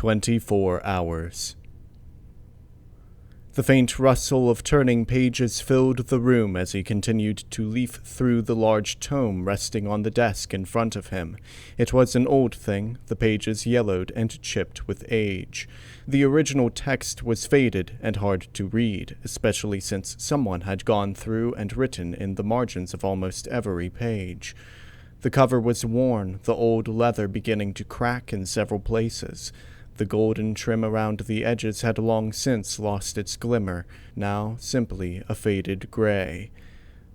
24 hours. The faint rustle of turning pages filled the room as he continued to leaf through the large tome resting on the desk in front of him. It was an old thing, the pages yellowed and chipped with age. The original text was faded and hard to read, especially since someone had gone through and written in the margins of almost every page. The cover was worn, the old leather beginning to crack in several places. The golden trim around the edges had long since lost its glimmer, now simply a faded gray.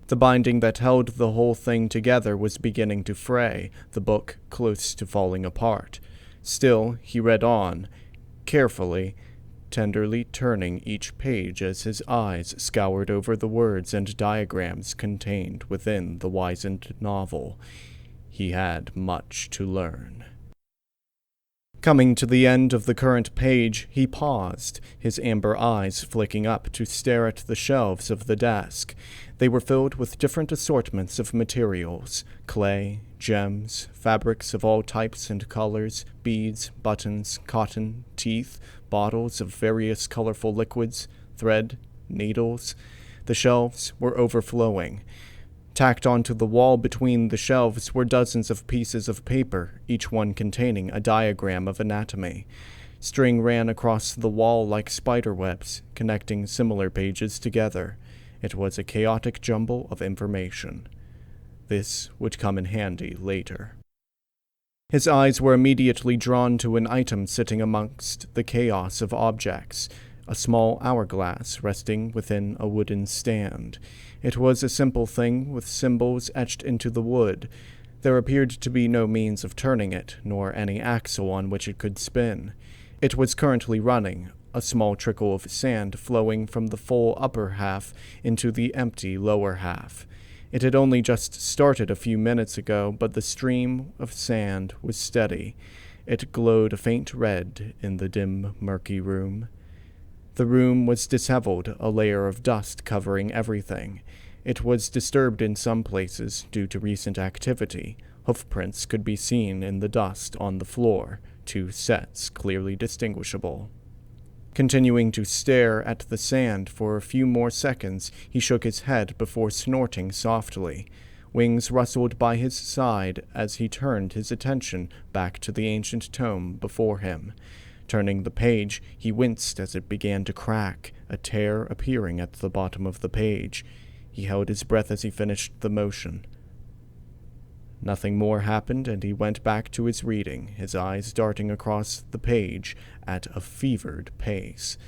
The binding that held the whole thing together was beginning to fray, the book close to falling apart. Still, he read on, carefully, tenderly turning each page as his eyes scoured over the words and diagrams contained within the wizened novel. He had much to learn. Coming to the end of the current page, he paused, his amber eyes flicking up to stare at the shelves of the desk. They were filled with different assortments of materials: clay, gems, fabrics of all types and colors, beads, buttons, cotton, teeth, bottles of various colorful liquids, thread, needles. The shelves were overflowing. Tacked onto the wall between the shelves were dozens of pieces of paper, each one containing a diagram of anatomy. String ran across the wall like spider webs, connecting similar pages together. It was a chaotic jumble of information. This would come in handy later. His eyes were immediately drawn to an item sitting amongst the chaos of objects, a small hourglass resting within a wooden stand. It was a simple thing with symbols etched into the wood. There appeared to be no means of turning it, nor any axle on which it could spin. It was currently running, a small trickle of sand flowing from the full upper half into the empty lower half. It had only just started a few minutes ago, but the stream of sand was steady. It glowed a faint red in the dim, murky room. The room was disheveled, a layer of dust covering everything. It was disturbed in some places due to recent activity. Hoofprints could be seen in the dust on the floor, 2 sets clearly distinguishable. Continuing to stare at the sand for a few more seconds, he shook his head before snorting softly. Wings rustled by his side as he turned his attention back to the ancient tome before him. Turning the page, he winced as it began to crack, a tear appearing at the bottom of the page. He held his breath as he finished the motion. Nothing more happened, and he went back to his reading, his eyes darting across the page at a fevered pace.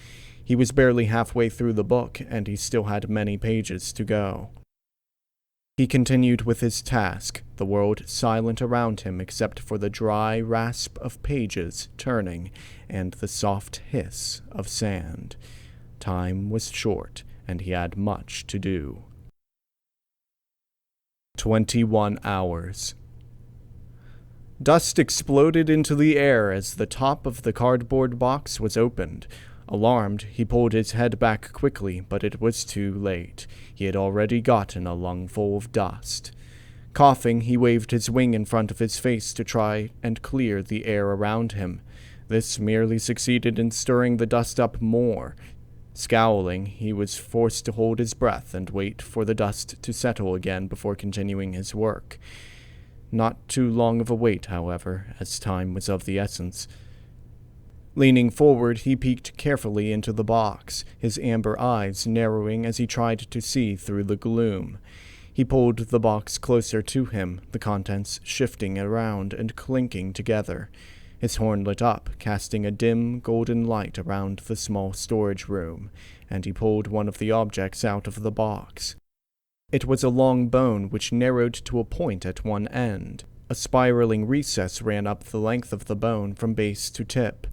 He was barely halfway through the book, and he still had many pages to go. He continued with his task, the world silent around him except for the dry rasp of pages turning and the soft hiss of sand. Time was short, and he had much to do. 21 hours. Dust exploded into the air as the top of the cardboard box was opened. Alarmed, he pulled his head back quickly, but it was too late. He had already gotten a lungful of dust. Coughing, he waved his wing in front of his face to try and clear the air around him. This merely succeeded in stirring the dust up more. Scowling, he was forced to hold his breath and wait for the dust to settle again before continuing his work. Not too long of a wait, however, as time was of the essence. Leaning forward, he peeked carefully into the box, his amber eyes narrowing as he tried to see through the gloom. He pulled the box closer to him, the contents shifting around and clinking together. His horn lit up, casting a dim, golden light around the small storage room, and he pulled one of the objects out of the box. It was a long bone which narrowed to a point at one end. A spiraling recess ran up the length of the bone from base to tip.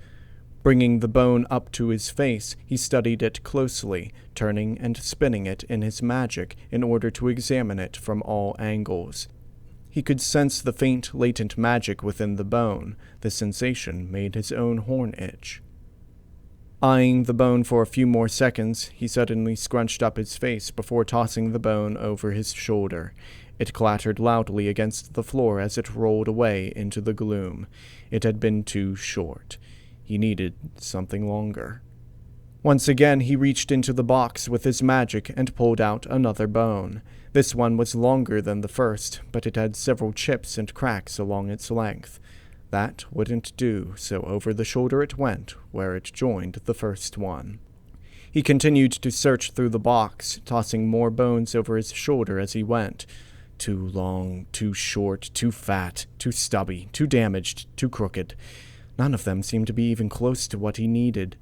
Bringing the bone up to his face, he studied it closely, turning and spinning it in his magic in order to examine it from all angles. He could sense the faint, latent magic within the bone. The sensation made his own horn itch. Eyeing the bone for a few more seconds, he suddenly scrunched up his face before tossing the bone over his shoulder. It clattered loudly against the floor as it rolled away into the gloom. It had been too short. He needed something longer. Once again, he reached into the box with his magic and pulled out another bone. This one was longer than the first, but it had several chips and cracks along its length. That wouldn't do, so over the shoulder it went, where it joined the first one. He continued to search through the box, tossing more bones over his shoulder as he went. Too long, too short, too fat, too stubby, too damaged, too crooked. None of them seemed to be even close to what he needed.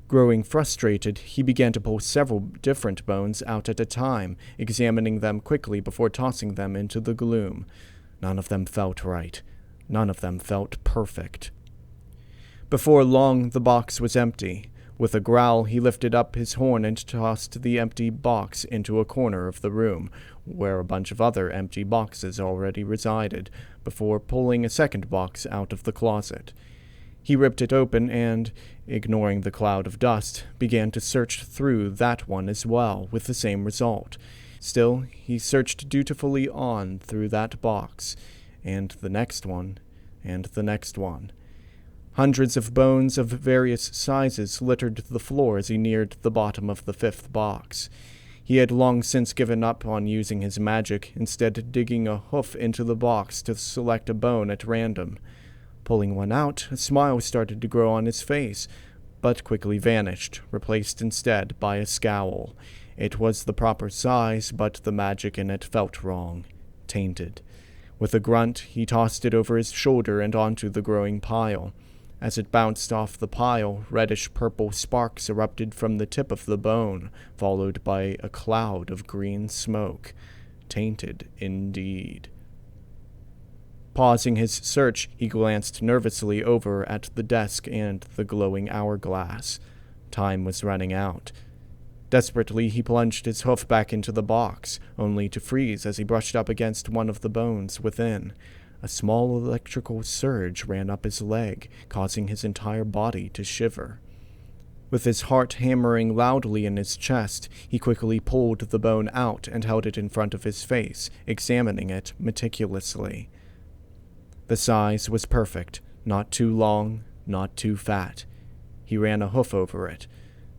Growing frustrated, he began to pull several different bones out at a time, examining them quickly before tossing them into the gloom. None of them felt right. None of them felt perfect. Before long, the box was empty. With a growl, he lifted up his horn and tossed the empty box into a corner of the room, where a bunch of other empty boxes already resided, before pulling a second box out of the closet. He ripped it open and, ignoring the cloud of dust, began to search through that one as well, with the same result. Still, he searched dutifully on through that box, and the next one, and the next one. Hundreds of bones of various sizes littered the floor as he neared the bottom of the fifth box. He had long since given up on using his magic, instead digging a hoof into the box to select a bone at random. Pulling one out, a smile started to grow on his face, but quickly vanished, replaced instead by a scowl. It was the proper size, but the magic in it felt wrong, tainted. With a grunt, he tossed it over his shoulder and onto the growing pile. As it bounced off the pile, reddish-purple sparks erupted from the tip of the bone, followed by a cloud of green smoke. Tainted indeed. Pausing his search, he glanced nervously over at the desk and the glowing hourglass. Time was running out. Desperately, he plunged his hoof back into the box, only to freeze as he brushed up against one of the bones within. A small electrical surge ran up his leg, causing his entire body to shiver. With his heart hammering loudly in his chest, he quickly pulled the bone out and held it in front of his face, examining it meticulously. The size was perfect, not too long, not too fat. He ran a hoof over it.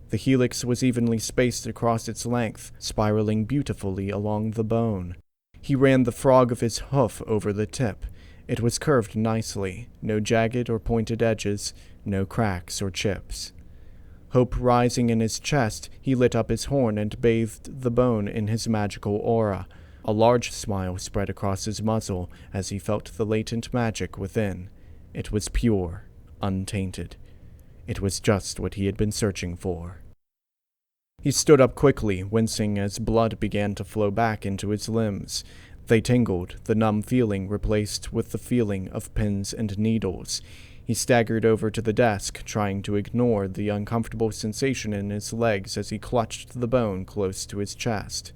The helix was evenly spaced across its length, spiraling beautifully along the bone. He ran the frog of his hoof over the tip. It was curved nicely, no jagged or pointed edges, no cracks or chips. Hope rising in his chest, he lit up his horn and bathed the bone in his magical aura. A large smile spread across his muzzle as he felt the latent magic within. It was pure, untainted. It was just what he had been searching for. He stood up quickly, wincing as blood began to flow back into his limbs. They tingled, the numb feeling replaced with the feeling of pins and needles. He staggered over to the desk, trying to ignore the uncomfortable sensation in his legs as he clutched the bone close to his chest.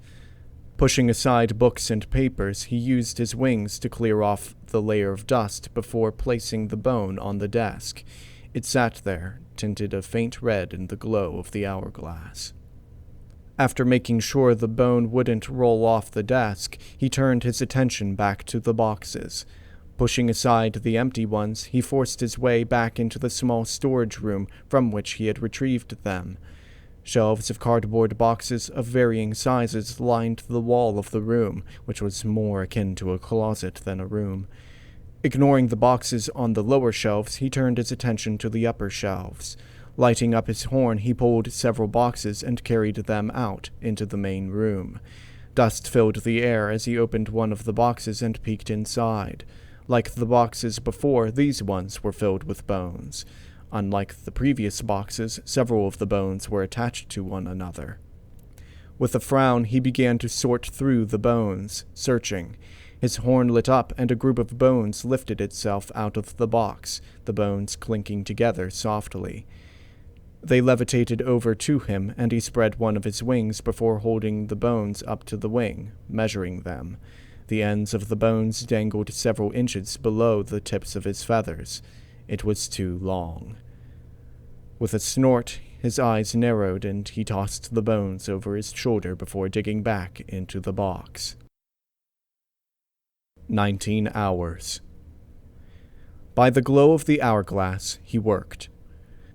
Pushing aside books and papers, he used his wings to clear off the layer of dust before placing the bone on the desk. It sat there, tinted a faint red in the glow of the hourglass. After making sure the bone wouldn't roll off the desk, he turned his attention back to the boxes. Pushing aside the empty ones, he forced his way back into the small storage room from which he had retrieved them. Shelves of cardboard boxes of varying sizes lined the wall of the room, which was more akin to a closet than a room. Ignoring the boxes on the lower shelves, he turned his attention to the upper shelves. Lighting up his horn, he pulled several boxes and carried them out into the main room. Dust filled the air as he opened one of the boxes and peeked inside. Like the boxes before, these ones were filled with bones. Unlike the previous boxes, several of the bones were attached to one another. With a frown, he began to sort through the bones, searching. His horn lit up, and a group of bones lifted itself out of the box, the bones clinking together softly. They levitated over to him, and he spread one of his wings before holding the bones up to the wing, measuring them. The ends of the bones dangled several inches below the tips of his feathers. It was too long. With a snort, his eyes narrowed, and he tossed the bones over his shoulder before digging back into the box. 19 hours. By the glow of the hourglass, he worked.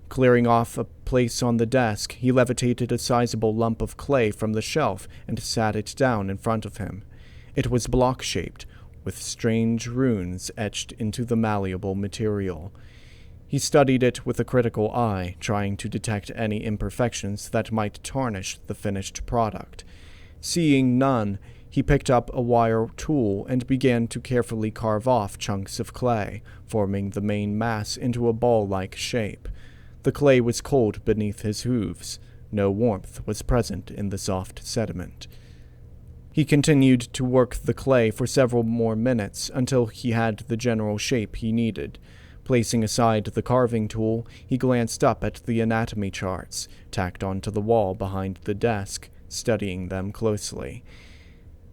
Clearing off a place on the desk, he levitated a sizable lump of clay from the shelf and sat it down in front of him. It was block-shaped, with strange runes etched into the malleable material. He studied it with a critical eye, trying to detect any imperfections that might tarnish the finished product. Seeing none, he picked up a wire tool and began to carefully carve off chunks of clay, forming the main mass into a ball-like shape. The clay was cold beneath his hooves. No warmth was present in the soft sediment. He continued to work the clay for several more minutes until he had the general shape he needed. Placing aside the carving tool, he glanced up at the anatomy charts, tacked onto the wall behind the desk, studying them closely.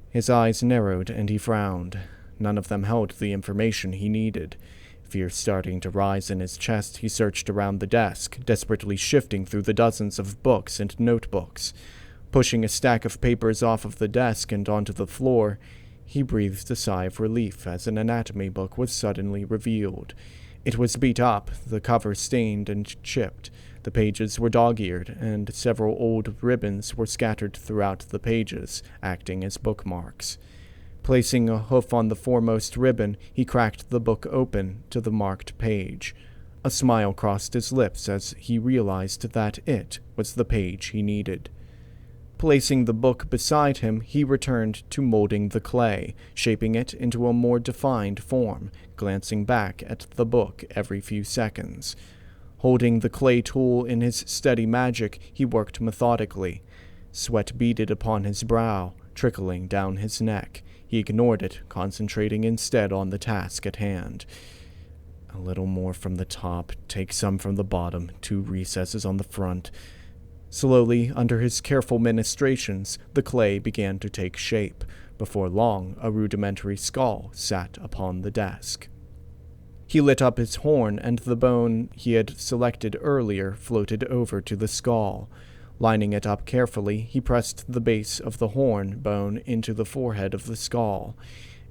His eyes narrowed and he frowned. None of them held the information he needed. Fear starting to rise in his chest, he searched around the desk, desperately shifting through the dozens of books and notebooks. Pushing a stack of papers off of the desk and onto the floor, he breathed a sigh of relief as an anatomy book was suddenly revealed. It was beat up, the cover stained and chipped. The pages were dog-eared, and several old ribbons were scattered throughout the pages, acting as bookmarks. Placing a hoof on the foremost ribbon, he cracked the book open to the marked page. A smile crossed his lips as he realized that it was the page he needed. Placing the book beside him, he returned to molding the clay, shaping it into a more defined form, glancing back at the book every few seconds. Holding the clay tool in his steady magic, he worked methodically. Sweat beaded upon his brow, trickling down his neck. He ignored it, concentrating instead on the task at hand. A little more from the top, take some from the bottom, 2 recesses on the front. Slowly, under his careful ministrations, the clay began to take shape. Before long, a rudimentary skull sat upon the desk. He lit up his horn, and the bone he had selected earlier floated over to the skull. Lining it up carefully, he pressed the base of the horn bone into the forehead of the skull.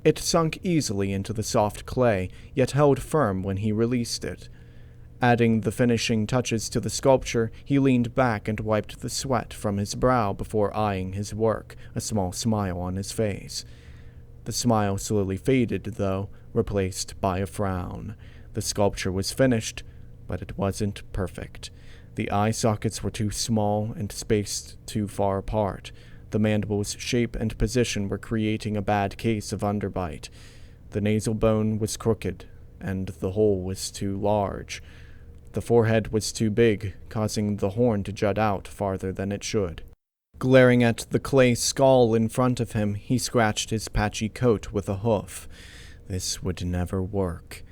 It sunk easily into the soft clay, yet held firm when he released it. Adding the finishing touches to the sculpture, he leaned back and wiped the sweat from his brow before eyeing his work, a small smile on his face. The smile slowly faded, though, replaced by a frown. The sculpture was finished, but it wasn't perfect. The eye sockets were too small and spaced too far apart. The mandible's shape and position were creating a bad case of underbite. The nasal bone was crooked, and the hole was too large. The forehead was too big, causing the horn to jut out farther than it should. Glaring at the clay skull in front of him, he scratched his patchy coat with a hoof. This would never work.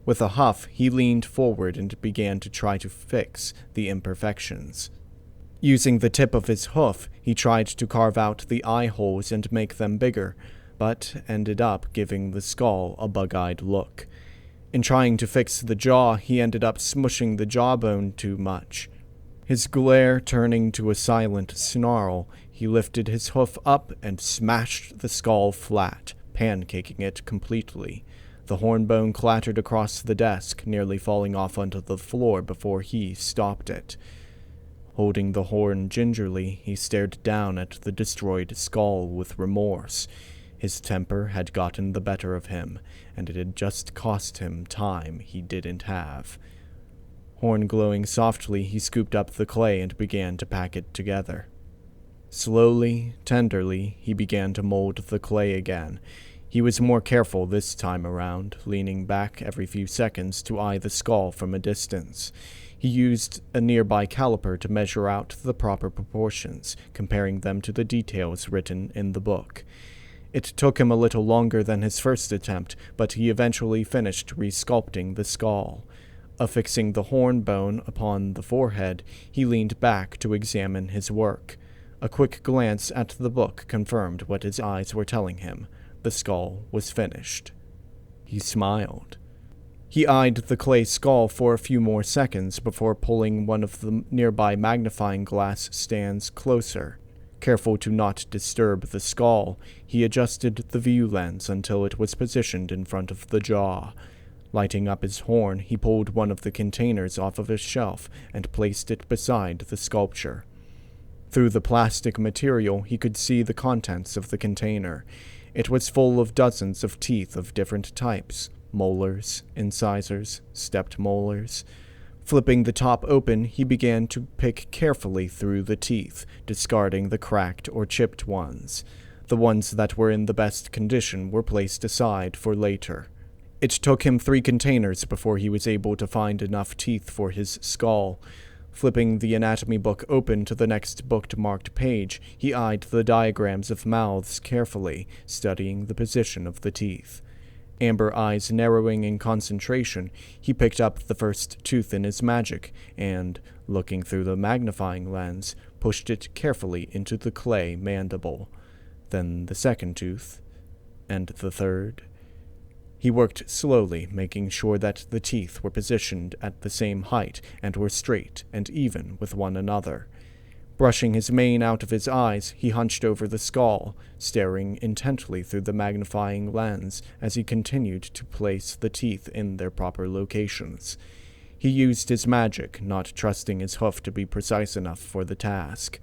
With a huff, he leaned forward and began to try to fix the imperfections. Using the tip of his hoof, he tried to carve out the eye holes and make them bigger, but ended up giving the skull a bug-eyed look. In trying to fix the jaw, he ended up smushing the jawbone too much. His glare turning to a silent snarl, he lifted his hoof up and smashed the skull flat, pancaking it completely. The hornbone clattered across the desk, nearly falling off onto the floor before he stopped it. Holding the horn gingerly, he stared down at the destroyed skull with remorse. His temper had gotten the better of him, and it had just cost him time he didn't have. Horn glowing softly, he scooped up the clay and began to pack it together. Slowly, tenderly, he began to mold the clay again. He was more careful this time around, leaning back every few seconds to eye the skull from a distance. He used a nearby caliper to measure out the proper proportions, comparing them to the details written in the book. It took him a little longer than his first attempt, but he eventually finished resculpting the skull. Affixing the horn bone upon the forehead, he leaned back to examine his work. A quick glance at the book confirmed what his eyes were telling him. The skull was finished. He smiled. He eyed the clay skull for a few more seconds before pulling one of the nearby magnifying glass stands closer. Careful to not disturb the skull, he adjusted the view lens until it was positioned in front of the jaw. Lighting up his horn, he pulled one of the containers off of his shelf and placed it beside the sculpture. Through the plastic material, he could see the contents of the container. It was full of dozens of teeth of different types: molars, incisors, stepped molars. Flipping the top open, he began to pick carefully through the teeth, discarding the cracked or chipped ones. The ones that were in the best condition were placed aside for later. It took him 3 containers before he was able to find enough teeth for his skull. Flipping the anatomy book open to the next bookmarked page, he eyed the diagrams of mouths carefully, studying the position of the teeth. Amber eyes narrowing in concentration, he picked up the first tooth in his magic and, looking through the magnifying lens, pushed it carefully into the clay mandible. Then the second tooth, and the third. He worked slowly, making sure that the teeth were positioned at the same height and were straight and even with one another. Brushing his mane out of his eyes, he hunched over the skull, staring intently through the magnifying lens as he continued to place the teeth in their proper locations. He used his magic, not trusting his hoof to be precise enough for the task.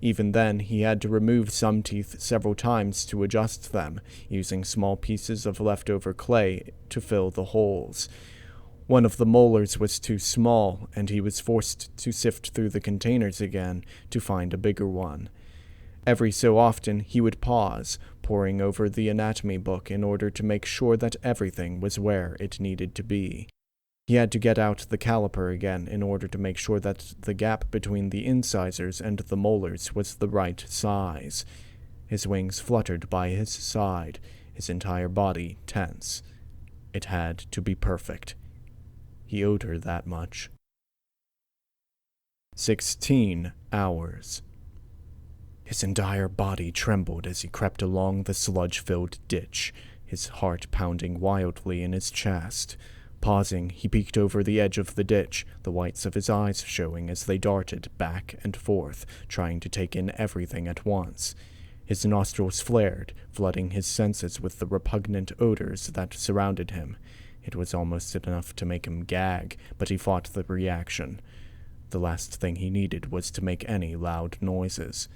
Even then, he had to remove some teeth several times to adjust them, using small pieces of leftover clay to fill the holes. One of the molars was too small, and he was forced to sift through the containers again to find a bigger one. Every so often, he would pause, poring over the anatomy book in order to make sure that everything was where it needed to be. He had to get out the caliper again in order to make sure that the gap between the incisors and the molars was the right size. His wings fluttered by his side, his entire body tense. It had to be perfect. He owed her that much. 16 hours. His entire body trembled as he crept along the sludge-filled ditch, his heart pounding wildly in his chest. Pausing, he peeked over the edge of the ditch, the whites of his eyes showing as they darted back and forth, trying to take in everything at once. His nostrils flared, flooding his senses with the repugnant odors that surrounded him. It was almost enough to make him gag, but he fought the reaction. The last thing he needed was to make any loud noises.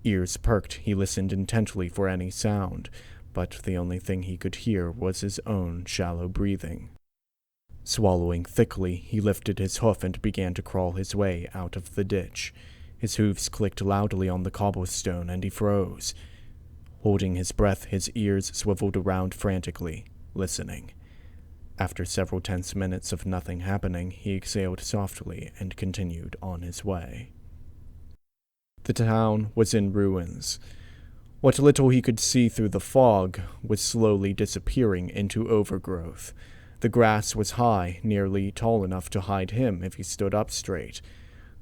Ears perked, he listened intently for any sound, but the only thing he could hear was his own shallow breathing. Swallowing thickly, he lifted his hoof and began to crawl his way out of the ditch. His hooves clicked loudly on the cobblestone, and he froze. Holding his breath, his ears swiveled around frantically, listening. After several tense minutes of nothing happening, he exhaled softly and continued on his way. The town was in ruins. What little he could see through the fog was slowly disappearing into overgrowth. The grass was high, nearly tall enough to hide him if he stood up straight.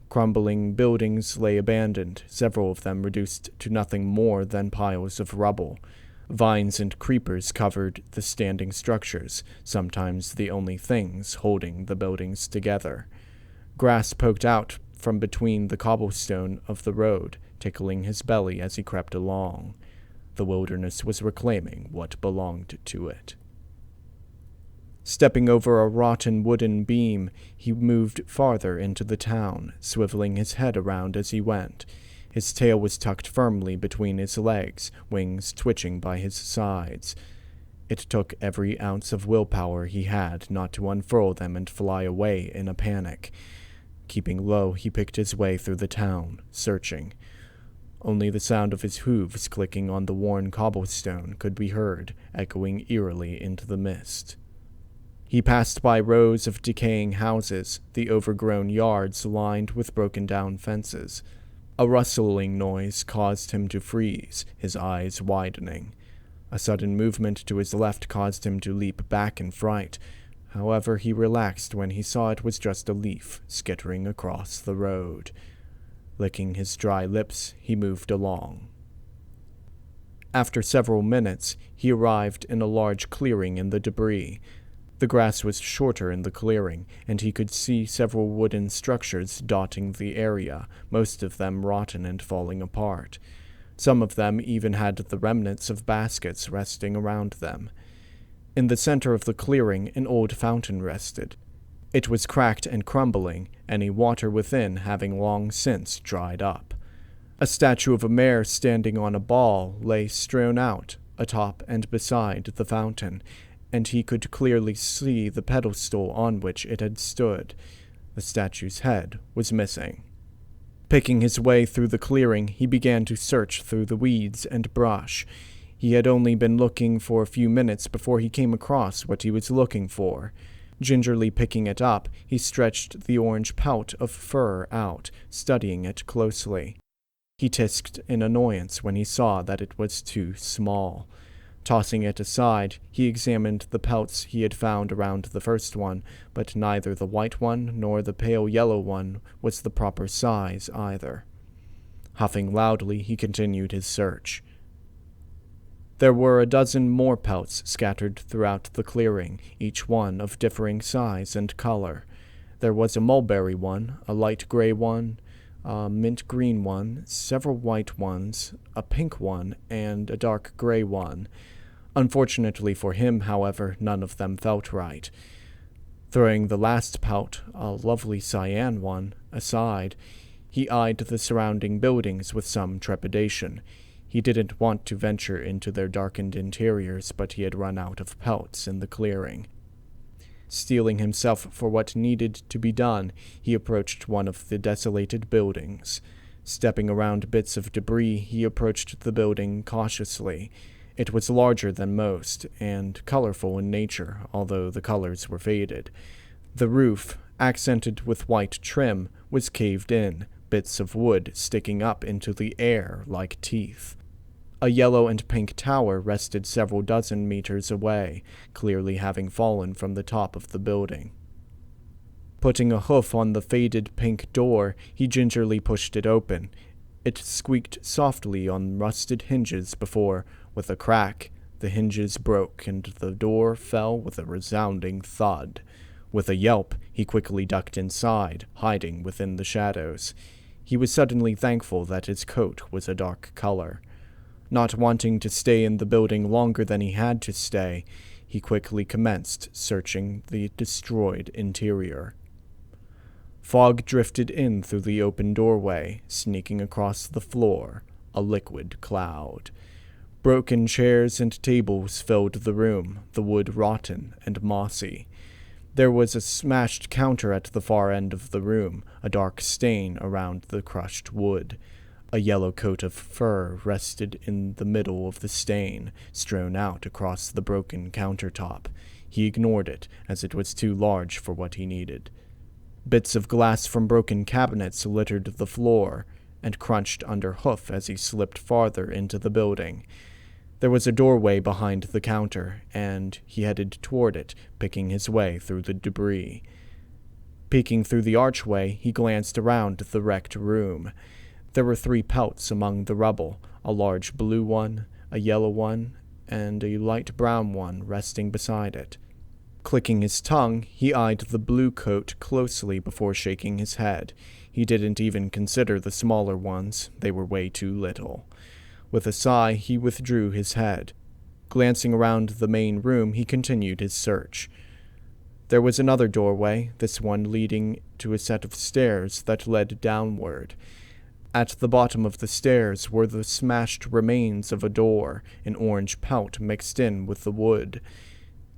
Crumbling buildings lay abandoned, several of them reduced to nothing more than piles of rubble. Vines and creepers covered the standing structures, sometimes the only things holding the buildings together. Grass poked out from between the cobblestone of the road, tickling his belly as he crept along. The wilderness was reclaiming what belonged to it. Stepping over a rotten wooden beam, he moved farther into the town, swiveling his head around as he went. His tail was tucked firmly between his legs, wings twitching by his sides. It took every ounce of willpower he had not to unfurl them and fly away in a panic. Keeping low, he picked his way through the town, searching. Only the sound of his hooves clicking on the worn cobblestone could be heard, echoing eerily into the mist. He passed by rows of decaying houses, the overgrown yards lined with broken-down fences. A rustling noise caused him to freeze, his eyes widening. A sudden movement to his left caused him to leap back in fright. However, he relaxed when he saw it was just a leaf skittering across the road. Licking his dry lips, he moved along. After several minutes, he arrived in a large clearing in the debris. The grass was shorter in the clearing, and he could see several wooden structures dotting the area, most of them rotten and falling apart. Some of them even had the remnants of baskets resting around them. In the center of the clearing, an old fountain rested. It was cracked and crumbling, any water within having long since dried up. A statue of a mare standing on a ball lay strewn out atop and beside the fountain, and he could clearly see the pedestal on which it had stood. The statue's head was missing. Picking his way through the clearing, he began to search through the weeds and brush. He had only been looking for a few minutes before he came across what he was looking for. Gingerly picking it up, he stretched the orange pelt of fur out, studying it closely. He tisked in annoyance when he saw that it was too small. Tossing it aside, he examined the pelts he had found around the first one, but neither the white one nor the pale yellow one was the proper size either. Huffing loudly, he continued his search. There were a dozen more pelts scattered throughout the clearing, each one of differing size and color. There was a mulberry one, a light gray one, a mint green one, several white ones, a pink one, and a dark gray one. Unfortunately for him, however, none of them felt right. Throwing the last pelt, a lovely cyan one, aside, he eyed the surrounding buildings with some trepidation. He didn't want to venture into their darkened interiors, but he had run out of pelts in the clearing. Steeling himself for what needed to be done, he approached one of the desolated buildings. Stepping around bits of debris, he approached the building cautiously. It was larger than most, and colorful in nature, although the colors were faded. The roof, accented with white trim, was caved in, bits of wood sticking up into the air like teeth. A yellow and pink tower rested several dozen meters away, clearly having fallen from the top of the building. Putting a hoof on the faded pink door, he gingerly pushed it open. It squeaked softly on rusted hinges before, with a crack, the hinges broke and the door fell with a resounding thud. With a yelp, he quickly ducked inside, hiding within the shadows. He was suddenly thankful that his coat was a dark color. Not wanting to stay in the building longer than he had to stay, he quickly commenced searching the destroyed interior. Fog drifted in through the open doorway, sneaking across the floor, a liquid cloud. Broken chairs and tables filled the room, the wood rotten and mossy. There was a smashed counter at the far end of the room, a dark stain around the crushed wood. A yellow coat of fur rested in the middle of the stain, strewn out across the broken countertop. He ignored it, as it was too large for what he needed. Bits of glass from broken cabinets littered the floor, and crunched under hoof as he slipped farther into the building. There was a doorway behind the counter, and he headed toward it, picking his way through the debris. Peeking through the archway, he glanced around the wrecked room. There were 3 pelts among the rubble, a large blue one, a yellow one, and a light brown one resting beside it. Clicking his tongue, he eyed the blue coat closely before shaking his head. He didn't even consider the smaller ones, they were way too little. With a sigh, he withdrew his head. Glancing around the main room, he continued his search. There was another doorway, this one leading to a set of stairs that led downward. At the bottom of the stairs were the smashed remains of a door, an orange pelt mixed in with the wood.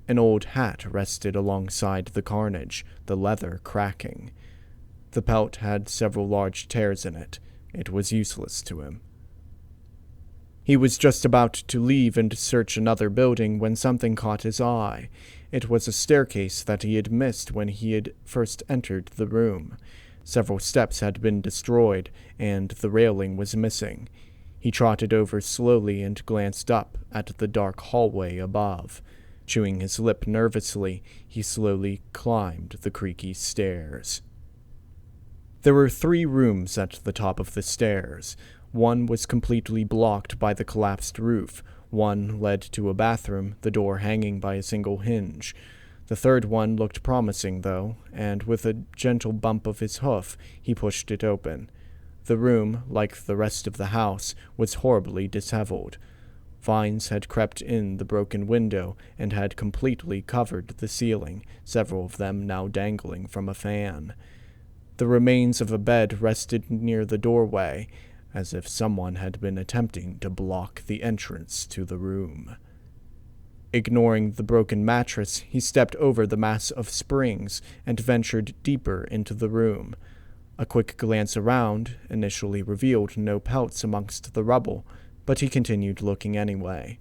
An old hat rested alongside the carnage, the leather cracking. The pelt had several large tears in it. It was useless to him. He was just about to leave and search another building when something caught his eye. It was a staircase that he had missed when he had first entered the room. Several steps had been destroyed, and the railing was missing. He trotted over slowly and glanced up at the dark hallway above. Chewing his lip nervously, he slowly climbed the creaky stairs. There were 3 rooms at the top of the stairs. One was completely blocked by the collapsed roof. One led to a bathroom, the door hanging by a single hinge. The third one looked promising, though, and with a gentle bump of his hoof, he pushed it open. The room, like the rest of the house, was horribly disheveled. Vines had crept in the broken window and had completely covered the ceiling, several of them now dangling from a fan. The remains of a bed rested near the doorway, as if someone had been attempting to block the entrance to the room. Ignoring the broken mattress, he stepped over the mass of springs and ventured deeper into the room. A quick glance around initially revealed no pelts amongst the rubble, but he continued looking anyway.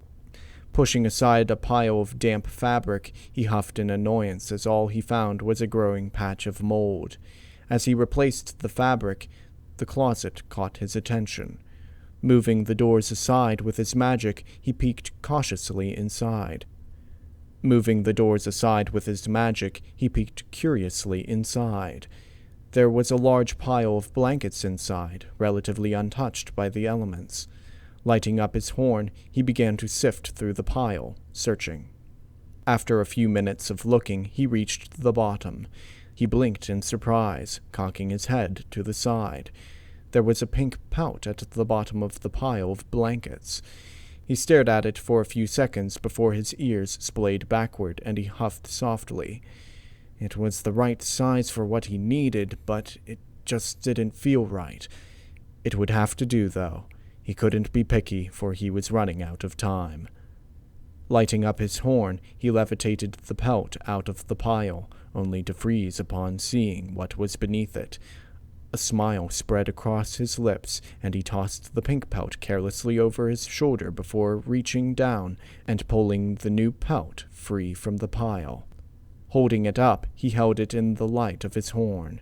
Pushing aside a pile of damp fabric, he huffed in annoyance as all he found was a growing patch of mold. As he replaced the fabric, the closet caught his attention. Moving the doors aside with his magic, he peeked cautiously inside. There was a large pile of blankets inside, relatively untouched by the elements. Lighting up his horn, he began to sift through the pile, searching. After a few minutes of looking, he reached the bottom. He blinked in surprise, cocking his head to the side. There was a pink pout at the bottom of the pile of blankets. He stared at it for a few seconds before his ears splayed backward and he huffed softly. It was the right size for what he needed, but it just didn't feel right. It would have to do, though. He couldn't be picky, for he was running out of time. Lighting up his horn, he levitated the pelt out of the pile, only to freeze upon seeing what was beneath it. A smile spread across his lips, and he tossed the pink pelt carelessly over his shoulder before reaching down and pulling the new pelt free from the pile. Holding it up, he held it in the light of his horn.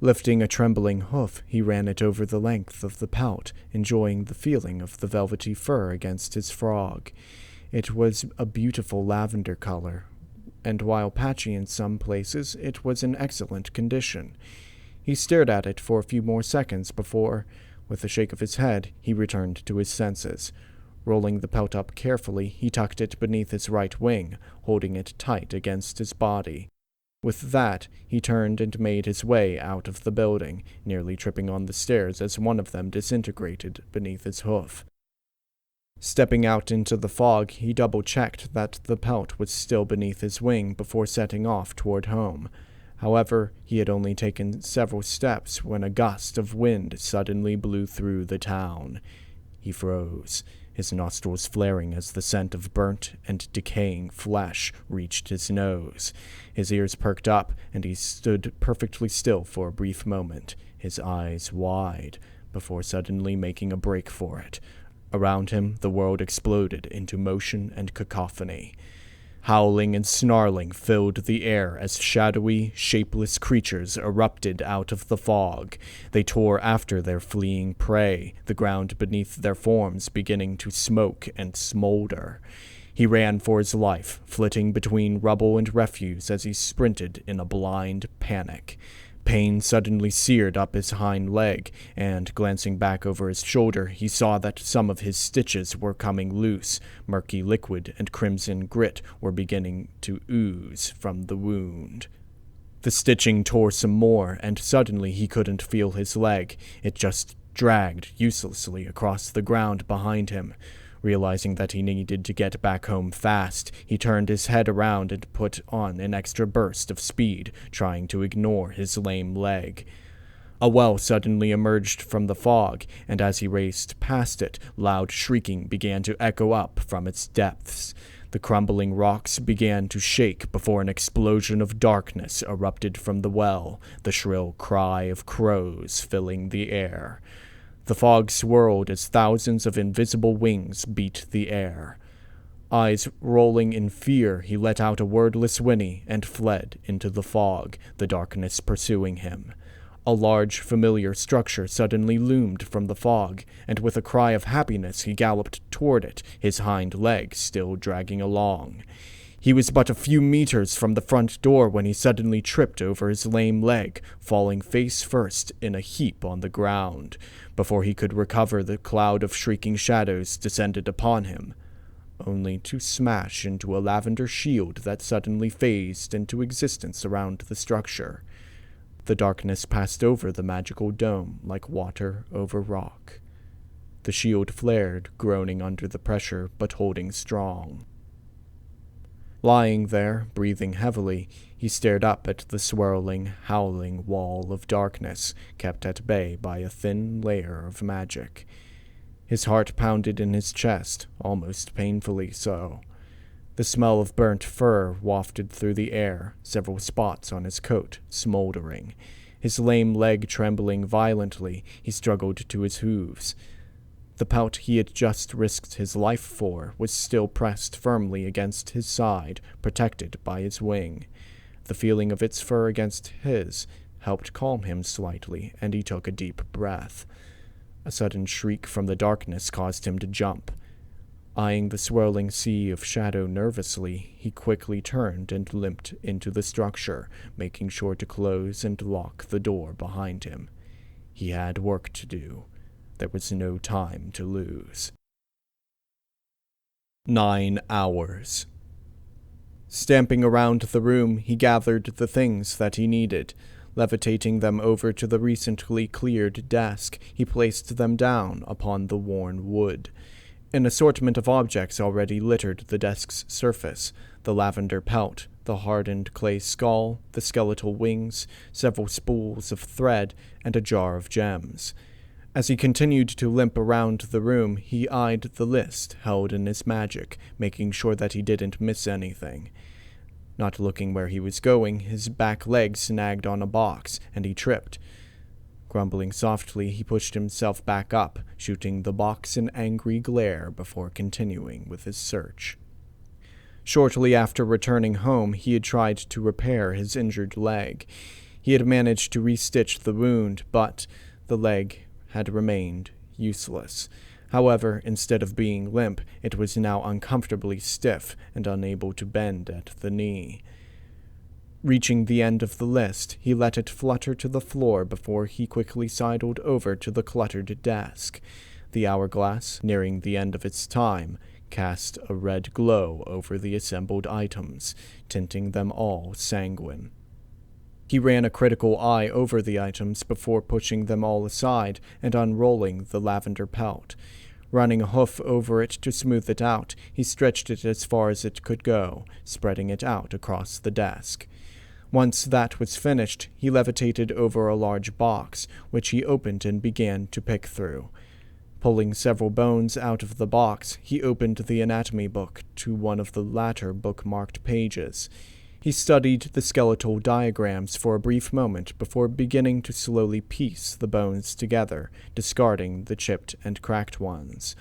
Lifting a trembling hoof, he ran it over the length of the pelt, enjoying the feeling of the velvety fur against his frog. It was a beautiful lavender color, and while patchy in some places, it was in excellent condition. He stared at it for a few more seconds before, with a shake of his head, he returned to his senses. Rolling the pelt up carefully, he tucked it beneath his right wing, holding it tight against his body. With that, he turned and made his way out of the building, nearly tripping on the stairs as one of them disintegrated beneath his hoof. Stepping out into the fog, he double-checked that the pelt was still beneath his wing before setting off toward home. However, he had only taken several steps when a gust of wind suddenly blew through the town. He froze, his nostrils flaring as the scent of burnt and decaying flesh reached his nose. His ears perked up, and he stood perfectly still for a brief moment, his eyes wide, before suddenly making a break for it. Around him, the world exploded into motion and cacophony. Howling and snarling filled the air as shadowy, shapeless creatures erupted out of the fog. They tore after their fleeing prey, the ground beneath their forms beginning to smoke and smolder. He ran for his life, flitting between rubble and refuse as he sprinted in a blind panic. Pain suddenly seared up his hind leg, and, glancing back over his shoulder, he saw that some of his stitches were coming loose. Murky liquid and crimson grit were beginning to ooze from the wound. The stitching tore some more, and suddenly he couldn't feel his leg. It just dragged uselessly across the ground behind him. Realizing that he needed to get back home fast, he turned his head around and put on an extra burst of speed, trying to ignore his lame leg. A well suddenly emerged from the fog, and as he raced past it, loud shrieking began to echo up from its depths. The crumbling rocks began to shake before an explosion of darkness erupted from the well, the shrill cry of crows filling the air. The fog swirled as thousands of invisible wings beat the air. Eyes rolling in fear, he let out a wordless whinny and fled into the fog, the darkness pursuing him. A large, familiar structure suddenly loomed from the fog, and with a cry of happiness he galloped toward it, his hind leg still dragging along. He was but a few meters from the front door when he suddenly tripped over his lame leg, falling face first in a heap on the ground. Before he could recover, the cloud of shrieking shadows descended upon him, only to smash into a lavender shield that suddenly phased into existence around the structure. The darkness passed over the magical dome like water over rock. The The shield flared, groaning under the pressure, but holding strong. Lying there, breathing heavily, he stared up at the swirling, howling wall of darkness, kept at bay by a thin layer of magic. His heart pounded in his chest, almost painfully so. The smell of burnt fur wafted through the air, several spots on his coat smoldering. His lame leg trembling violently, he struggled to his hooves. The pelt he had just risked his life for was still pressed firmly against his side, protected by his wing. The feeling of its fur against his helped calm him slightly, and he took a deep breath. A sudden shriek from the darkness caused him to jump. Eyeing the swirling sea of shadow nervously, he quickly turned and limped into the structure, making sure to close and lock the door behind him. He had work to do. There was no time to lose. 9 hours. Stamping around the room, he gathered the things that he needed. Levitating them over to the recently cleared desk, he placed them down upon the worn wood. An assortment of objects already littered the desk's surface: the lavender pelt, the hardened clay skull, the skeletal wings, several spools of thread, and a jar of gems. As he continued to limp around the room, he eyed the list held in his magic, making sure that he didn't miss anything. Not looking where he was going, his back leg snagged on a box, and he tripped. Grumbling softly, he pushed himself back up, shooting the box an angry glare before continuing with his search. Shortly after returning home, he had tried to repair his injured leg. He had managed to restitch the wound, but the leg had remained useless. However, instead of being limp, it was now uncomfortably stiff and unable to bend at the knee. Reaching the end of the list, he let it flutter to the floor before he quickly sidled over to the cluttered desk. The hourglass, nearing the end of its time, cast a red glow over the assembled items, tinting them all sanguine. He ran a critical eye over the items before pushing them all aside and unrolling the lavender pelt. Running a hoof over it to smooth it out, he stretched it as far as it could go, spreading it out across the desk. Once that was finished, he levitated over a large box, which he opened and began to pick through. Pulling several bones out of the box, he opened the anatomy book to one of the latter bookmarked pages. He studied the skeletal diagrams for a brief moment before beginning to slowly piece the bones together, discarding the chipped and cracked ones.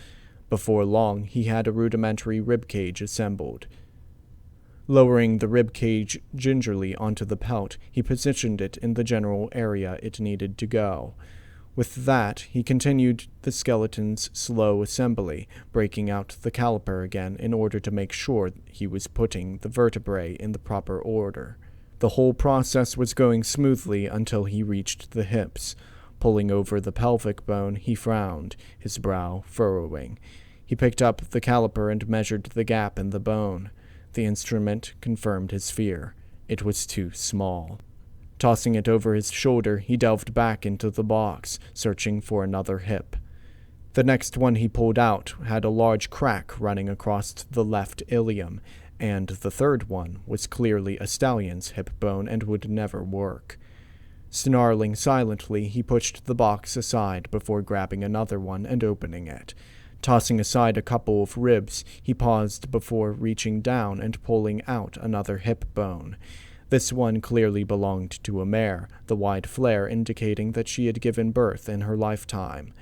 Before long, he had a rudimentary ribcage assembled. Lowering the ribcage gingerly onto the pelt, he positioned it in the general area it needed to go. With that, he continued the skeleton's slow assembly, breaking out the caliper again in order to make sure he was putting the vertebrae in the proper order. The whole process was going smoothly until he reached the hips. Pulling over the pelvic bone, he frowned, his brow furrowing. He picked up the caliper and measured the gap in the bone. The instrument confirmed his fear. It was too small. Tossing it over his shoulder, he delved back into the box, searching for another hip. The next one he pulled out had a large crack running across the left ilium, and the third one was clearly a stallion's hip bone and would never work. Snarling silently, he pushed the box aside before grabbing another one and opening it. Tossing aside a couple of ribs, he paused before reaching down and pulling out another hip bone. This one clearly belonged to a mare, the wide flare indicating that she had given birth in her lifetime.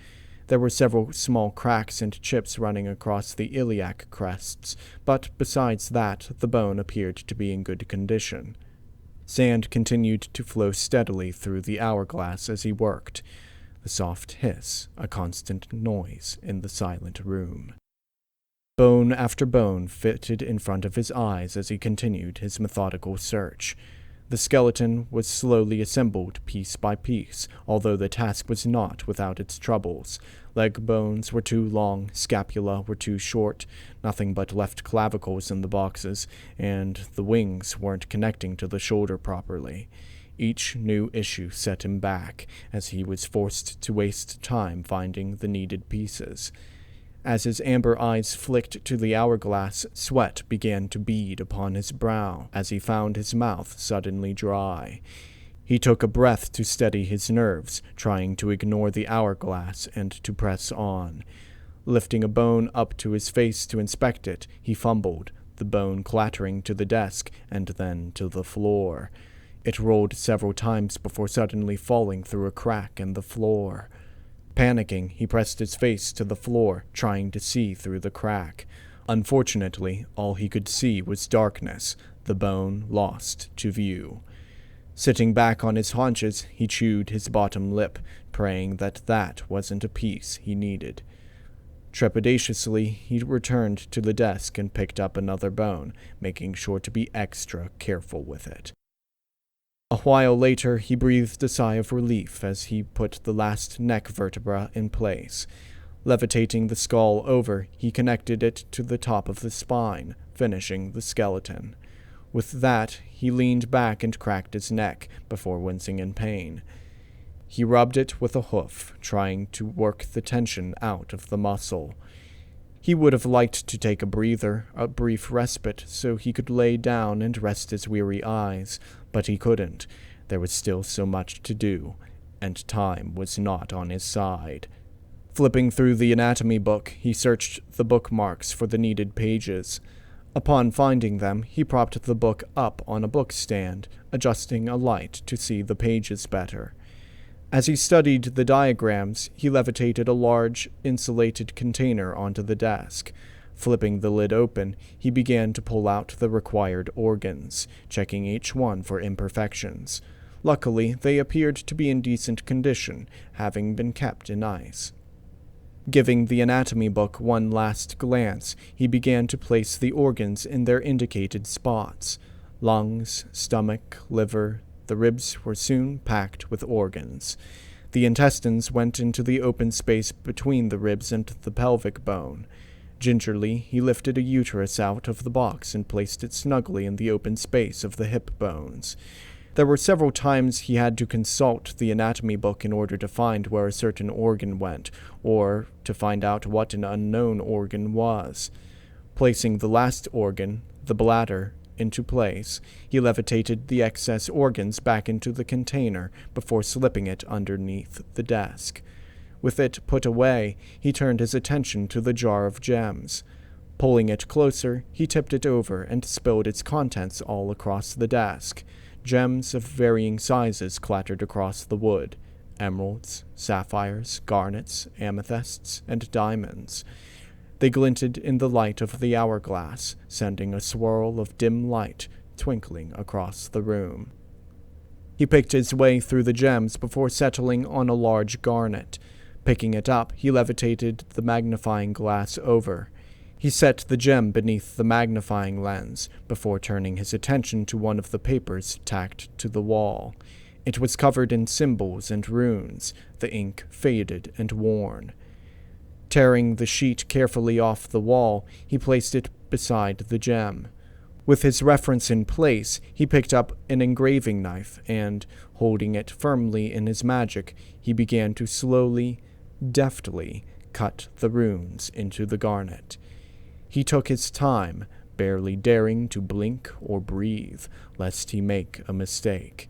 There were several small cracks and chips running across the iliac crests, but besides that, the bone appeared to be in good condition. Sand continued to flow steadily through the hourglass as he worked. The soft hiss, a constant noise in the silent room. Bone after bone fitted in front of his eyes as he continued his methodical search. The skeleton was slowly assembled piece by piece, although the task was not without its troubles. Leg bones were too long, scapula were too short, nothing but left clavicles in the boxes, and the wings weren't connecting to the shoulder properly. Each new issue set him back, as he was forced to waste time finding the needed pieces. As his amber eyes flicked to the hourglass, sweat began to bead upon his brow as he found his mouth suddenly dry. He took a breath to steady his nerves, trying to ignore the hourglass and to press on. Lifting a bone up to his face to inspect it, he fumbled, the bone clattering to the desk and then to the floor. It rolled several times before suddenly falling through a crack in the floor. Panicking, he pressed his face to the floor, trying to see through the crack. Unfortunately, all he could see was darkness, the bone lost to view. Sitting back on his haunches, he chewed his bottom lip, praying that wasn't a piece he needed. Trepidatiously, he returned to the desk and picked up another bone, making sure to be extra careful with it. A while later, he breathed a sigh of relief as he put the last neck vertebra in place. Levitating the skull over, he connected it to the top of the spine, finishing the skeleton. With that, he leaned back and cracked his neck, before wincing in pain. He rubbed it with a hoof, trying to work the tension out of the muscle. He would have liked to take a breather, a brief respite, so he could lay down and rest his weary eyes, but he couldn't. There was still so much to do, and time was not on his side. Flipping through the anatomy book, he searched the bookmarks for the needed pages. Upon finding them, he propped the book up on a bookstand, adjusting a light to see the pages better. As he studied the diagrams, he levitated a large, insulated container onto the desk. Flipping the lid open, he began to pull out the required organs, checking each one for imperfections. Luckily, they appeared to be in decent condition, having been kept in ice. Giving the anatomy book one last glance, he began to place the organs in their indicated spots. Lungs, stomach, liver. The ribs were soon packed with organs. The intestines went into the open space between the ribs and the pelvic bone. Gingerly, he lifted a uterus out of the box and placed it snugly in the open space of the hip bones. There were several times he had to consult the anatomy book in order to find where a certain organ went, or to find out what an unknown organ was. Placing the last organ, the bladder, into place, he levitated the excess organs back into the container before slipping it underneath the desk. With it put away, he turned his attention to the jar of gems. Pulling it closer, he tipped it over and spilled its contents all across the desk. Gems of varying sizes clattered across the wood. Emeralds, sapphires, garnets, amethysts, and diamonds. They glinted in the light of the hourglass, sending a swirl of dim light twinkling across the room. He picked his way through the gems before settling on a large garnet. Picking it up, he levitated the magnifying glass over. He set the gem beneath the magnifying lens before turning his attention to one of the papers tacked to the wall. It was covered in symbols and runes, the ink faded and worn. Tearing the sheet carefully off the wall, he placed it beside the gem. With his reference in place, he picked up an engraving knife and, holding it firmly in his magic, he began to slowly, deftly cut the runes into the garnet. He took his time, barely daring to blink or breathe, lest he make a mistake.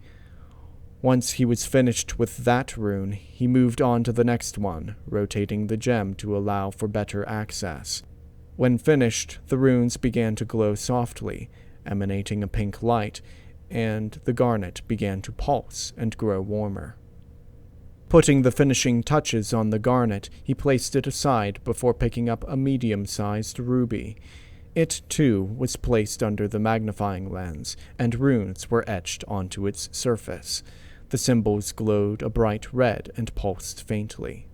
Once he was finished with that rune, he moved on to the next one, rotating the gem to allow for better access. When finished, the runes began to glow softly, emanating a pink light, and the garnet began to pulse and grow warmer. Putting the finishing touches on the garnet, he placed it aside before picking up a medium-sized ruby. It, too, was placed under the magnifying lens, and runes were etched onto its surface. The symbols glowed a bright red and pulsed faintly.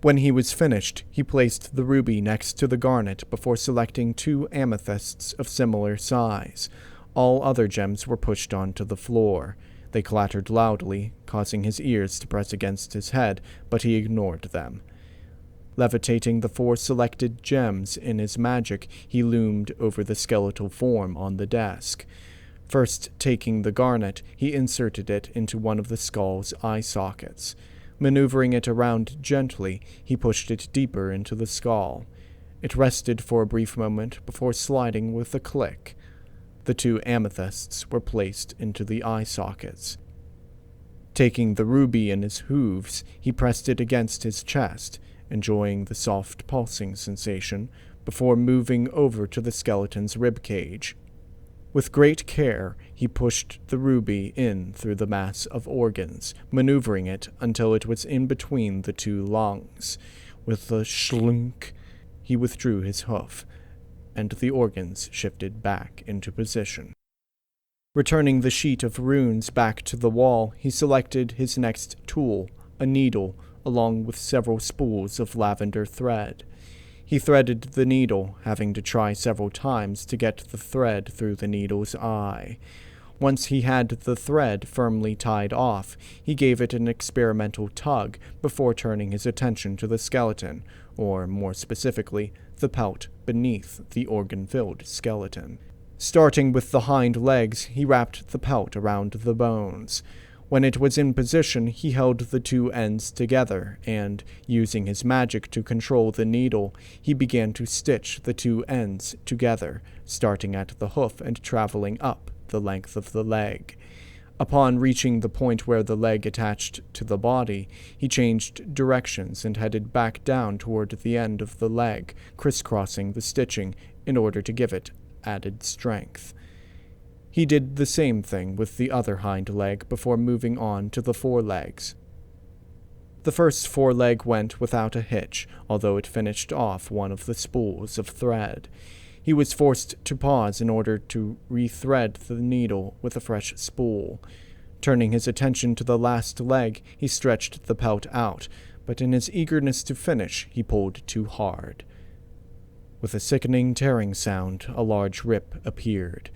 When he was finished, he placed the ruby next to the garnet before selecting 2 amethysts of similar size. All other gems were pushed onto the floor. They clattered loudly, causing his ears to press against his head, but he ignored them. Levitating the 4 selected gems in his magic, he loomed over the skeletal form on the desk. First taking the garnet, he inserted it into one of the skull's eye sockets. Maneuvering it around gently, he pushed it deeper into the skull. It rested for a brief moment before sliding with a click. The 2 amethysts were placed into the eye sockets. Taking the ruby in his hooves, he pressed it against his chest, enjoying the soft pulsing sensation, before moving over to the skeleton's ribcage. With great care, he pushed the ruby in through the mass of organs, maneuvering it until it was in between the 2 lungs. With a schlunk, he withdrew his hoof, and the organs shifted back into position. Returning the sheet of runes back to the wall, he selected his next tool, a needle, along with several spools of lavender thread. He threaded the needle, having to try several times to get the thread through the needle's eye. Once he had the thread firmly tied off, he gave it an experimental tug before turning his attention to the skeleton, or more specifically, the pelt beneath the organ-filled skeleton. Starting with the hind legs, he wrapped the pelt around the bones. When it was in position, he held the 2 ends together, and, using his magic to control the needle, he began to stitch the 2 ends together, starting at the hoof and traveling up the length of the leg. Upon reaching the point where the leg attached to the body, he changed directions and headed back down toward the end of the leg, crisscrossing the stitching in order to give it added strength. He did the same thing with the other hind leg before moving on to the forelegs. The first foreleg went without a hitch, although it finished off one of the spools of thread. He was forced to pause in order to rethread the needle with a fresh spool. Turning his attention to the last leg, he stretched the pelt out, but in his eagerness to finish, he pulled too hard. With a sickening tearing sound, a large rip appeared.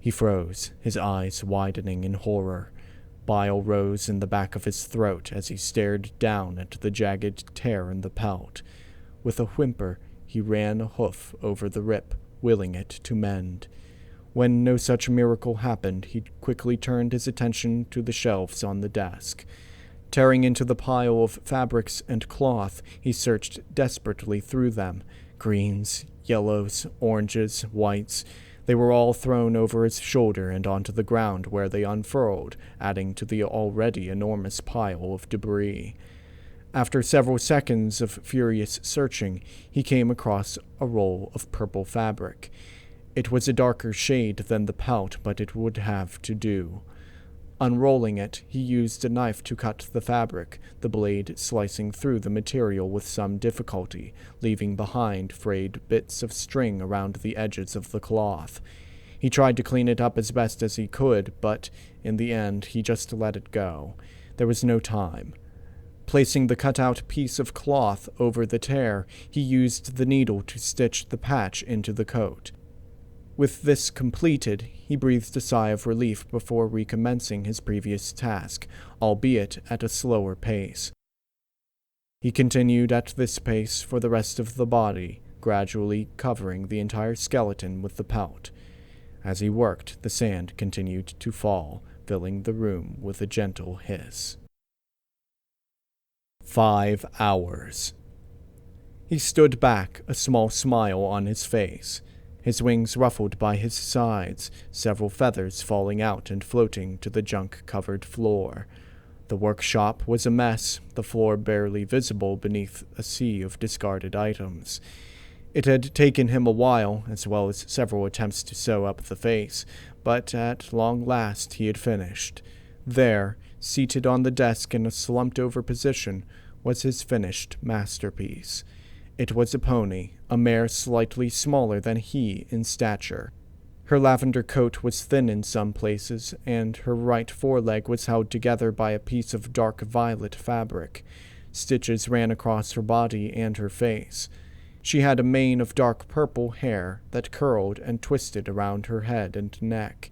He froze, his eyes widening in horror. Bile rose in the back of his throat as he stared down at the jagged tear in the pelt. With a whimper, he ran a hoof over the rip, willing it to mend. When no such miracle happened, he quickly turned his attention to the shelves on the desk. Tearing into the pile of fabrics and cloth, he searched desperately through them. Greens, yellows, oranges, whites. They were all thrown over his shoulder and onto the ground where they unfurled, adding to the already enormous pile of debris. After several seconds of furious searching, he came across a roll of purple fabric. It was a darker shade than the pelt, but it would have to do. Unrolling it, he used a knife to cut the fabric, the blade slicing through the material with some difficulty, leaving behind frayed bits of string around the edges of the cloth. He tried to clean it up as best as he could, but in the end he just let it go. There was no time. Placing the cut-out piece of cloth over the tear, he used the needle to stitch the patch into the coat. With this completed, he breathed a sigh of relief before recommencing his previous task, albeit at a slower pace. He continued at this pace for the rest of the body, gradually covering the entire skeleton with the pelt. As he worked, the sand continued to fall, filling the room with a gentle hiss. 5 hours. He stood back, a small smile on his face. His wings ruffled by his sides, several feathers falling out and floating to the junk-covered floor. The workshop was a mess, the floor barely visible beneath a sea of discarded items. It had taken him a while, as well as several attempts to sew up the face, but at long last he had finished. There, seated on the desk in a slumped-over position, was his finished masterpiece. It was a pony, a mare slightly smaller than he in stature. Her lavender coat was thin in some places, and her right foreleg was held together by a piece of dark violet fabric. Stitches ran across her body and her face. She had a mane of dark purple hair that curled and twisted around her head and neck.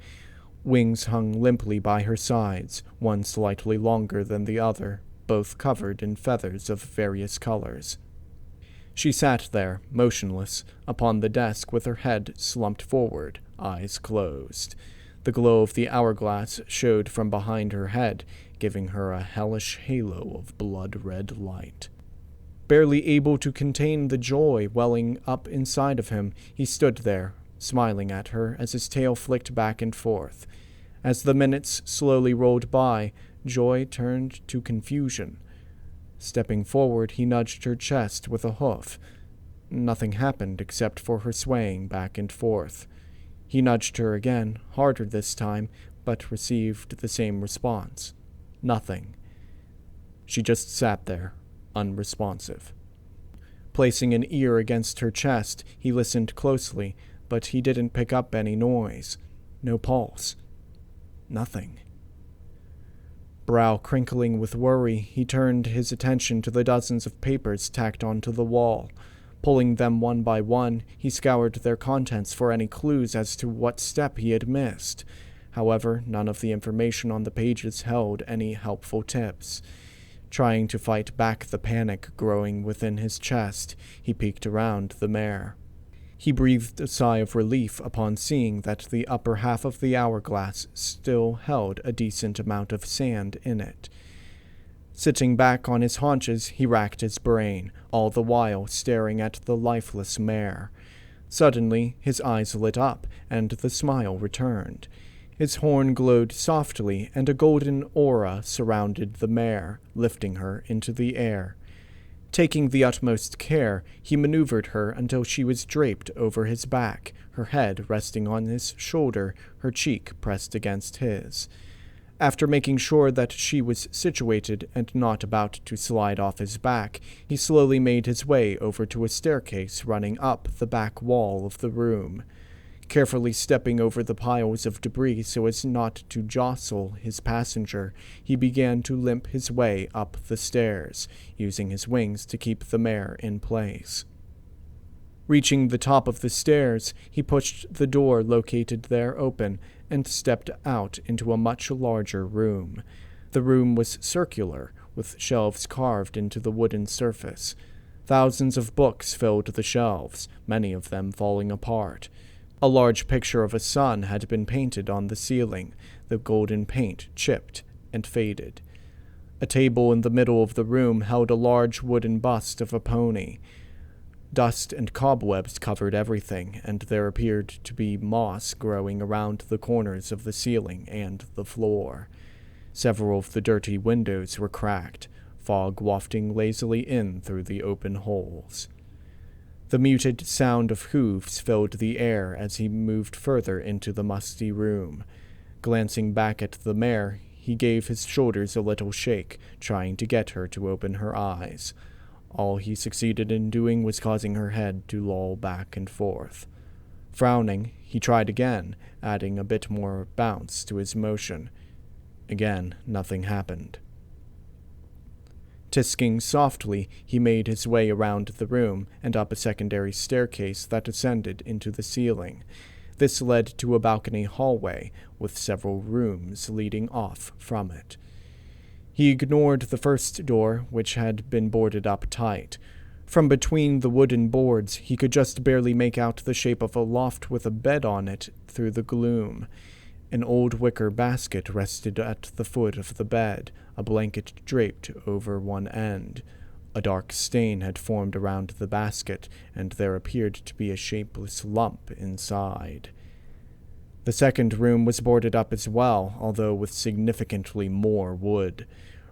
Wings hung limply by her sides, one slightly longer than the other, both covered in feathers of various colors. She sat there, motionless, upon the desk with her head slumped forward, eyes closed. The glow of the hourglass showed from behind her head, giving her a hellish halo of blood-red light. Barely able to contain the joy welling up inside of him, he stood there, smiling at her as his tail flicked back and forth. As the minutes slowly rolled by, joy turned to confusion. Stepping forward, he nudged her chest with a hoof. Nothing happened except for her swaying back and forth. He nudged her again, harder this time, but received the same response. Nothing. She just sat there, unresponsive. Placing an ear against her chest, he listened closely, but he didn't pick up any noise. No pulse. Nothing. Brow crinkling with worry, he turned his attention to the dozens of papers tacked onto the wall. Pulling them one by one, he scoured their contents for any clues as to what step he had missed. However, none of the information on the pages held any helpful tips. Trying to fight back the panic growing within his chest, he peeked around the mare. He breathed a sigh of relief upon seeing that the upper half of the hourglass still held a decent amount of sand in it. Sitting back on his haunches, he racked his brain, all the while staring at the lifeless mare. Suddenly, his eyes lit up, and the smile returned. His horn glowed softly, and a golden aura surrounded the mare, lifting her into the air. Taking the utmost care, he maneuvered her until she was draped over his back, her head resting on his shoulder, her cheek pressed against his. After making sure that she was situated and not about to slide off his back, he slowly made his way over to a staircase running up the back wall of the room. Carefully stepping over the piles of debris so as not to jostle his passenger, he began to limp his way up the stairs, using his wings to keep the mare in place. Reaching the top of the stairs, he pushed the door located there open and stepped out into a much larger room. The room was circular, with shelves carved into the wooden surface. Thousands of books filled the shelves, many of them falling apart. A large picture of a sun had been painted on the ceiling, the golden paint chipped and faded. A table in the middle of the room held a large wooden bust of a pony. Dust and cobwebs covered everything, and there appeared to be moss growing around the corners of the ceiling and the floor. Several of the dirty windows were cracked, fog wafting lazily in through the open holes. The muted sound of hooves filled the air as he moved further into the musty room. Glancing back at the mare, he gave his shoulders a little shake, trying to get her to open her eyes. All he succeeded in doing was causing her head to loll back and forth. Frowning, he tried again, adding a bit more bounce to his motion. Again, nothing happened. Tisking softly, he made his way around the room and up a secondary staircase that ascended into the ceiling. This led to a balcony hallway, with several rooms leading off from it. He ignored the first door, which had been boarded up tight. From between the wooden boards, he could just barely make out the shape of a loft with a bed on it through the gloom. An old wicker basket rested at the foot of the bed, a blanket draped over one end. A dark stain had formed around the basket, and there appeared to be a shapeless lump inside. The second room was boarded up as well, although with significantly more wood.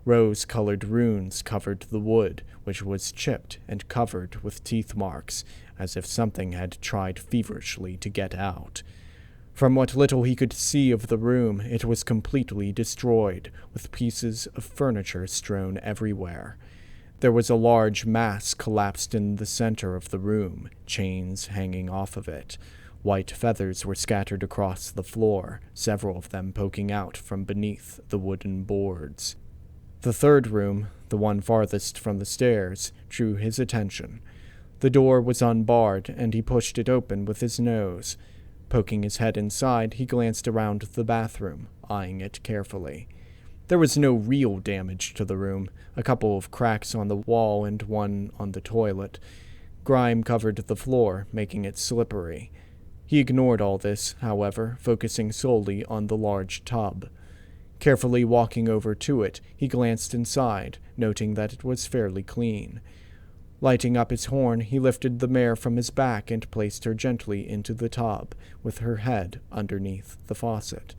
Rose-colored runes covered the wood, which was chipped and covered with teeth marks, as if something had tried feverishly to get out. From what little he could see of the room, it was completely destroyed, with pieces of furniture strewn everywhere. There was a large mass collapsed in the center of the room, chains hanging off of it. White feathers were scattered across the floor, several of them poking out from beneath the wooden boards. The third room, the one farthest from the stairs, drew his attention. The door was unbarred, and he pushed it open with his nose. Poking his head inside, he glanced around the bathroom, eyeing it carefully. There was no real damage to the room, a couple of cracks on the wall and one on the toilet. Grime covered the floor, making it slippery. He ignored all this, however, focusing solely on the large tub. Carefully walking over to it, he glanced inside, noting that it was fairly clean. Lighting up his horn, he lifted the mare from his back and placed her gently into the tub, with her head underneath the faucet.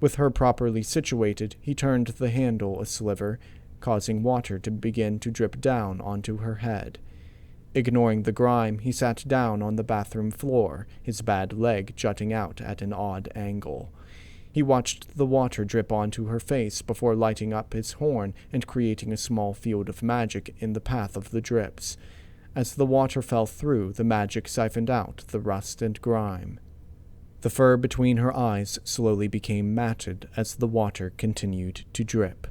With her properly situated, he turned the handle a sliver, causing water to begin to drip down onto her head. Ignoring the grime, he sat down on the bathroom floor, his bad leg jutting out at an odd angle. He watched the water drip onto her face before lighting up his horn and creating a small field of magic in the path of the drips. As the water fell through, the magic siphoned out the rust and grime. The fur between her eyes slowly became matted as the water continued to drip.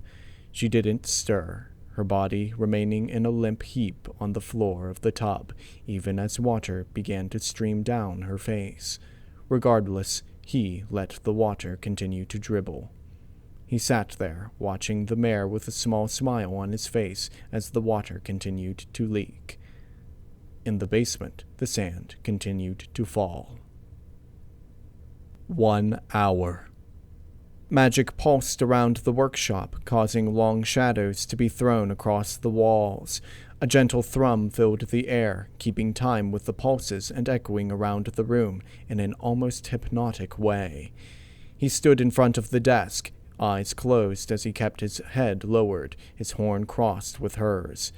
She didn't stir, her body remaining in a limp heap on the floor of the tub, even as water began to stream down her face. Regardless, he let the water continue to dribble. He sat there, watching the mare with a small smile on his face as the water continued to leak. In the basement, the sand continued to fall. 1 hour. Magic pulsed around the workshop, causing long shadows to be thrown across the walls. A gentle thrum filled the air, keeping time with the pulses and echoing around the room in an almost hypnotic way. He stood in front of the desk, eyes closed as he kept his head lowered, his horn crossed with hers.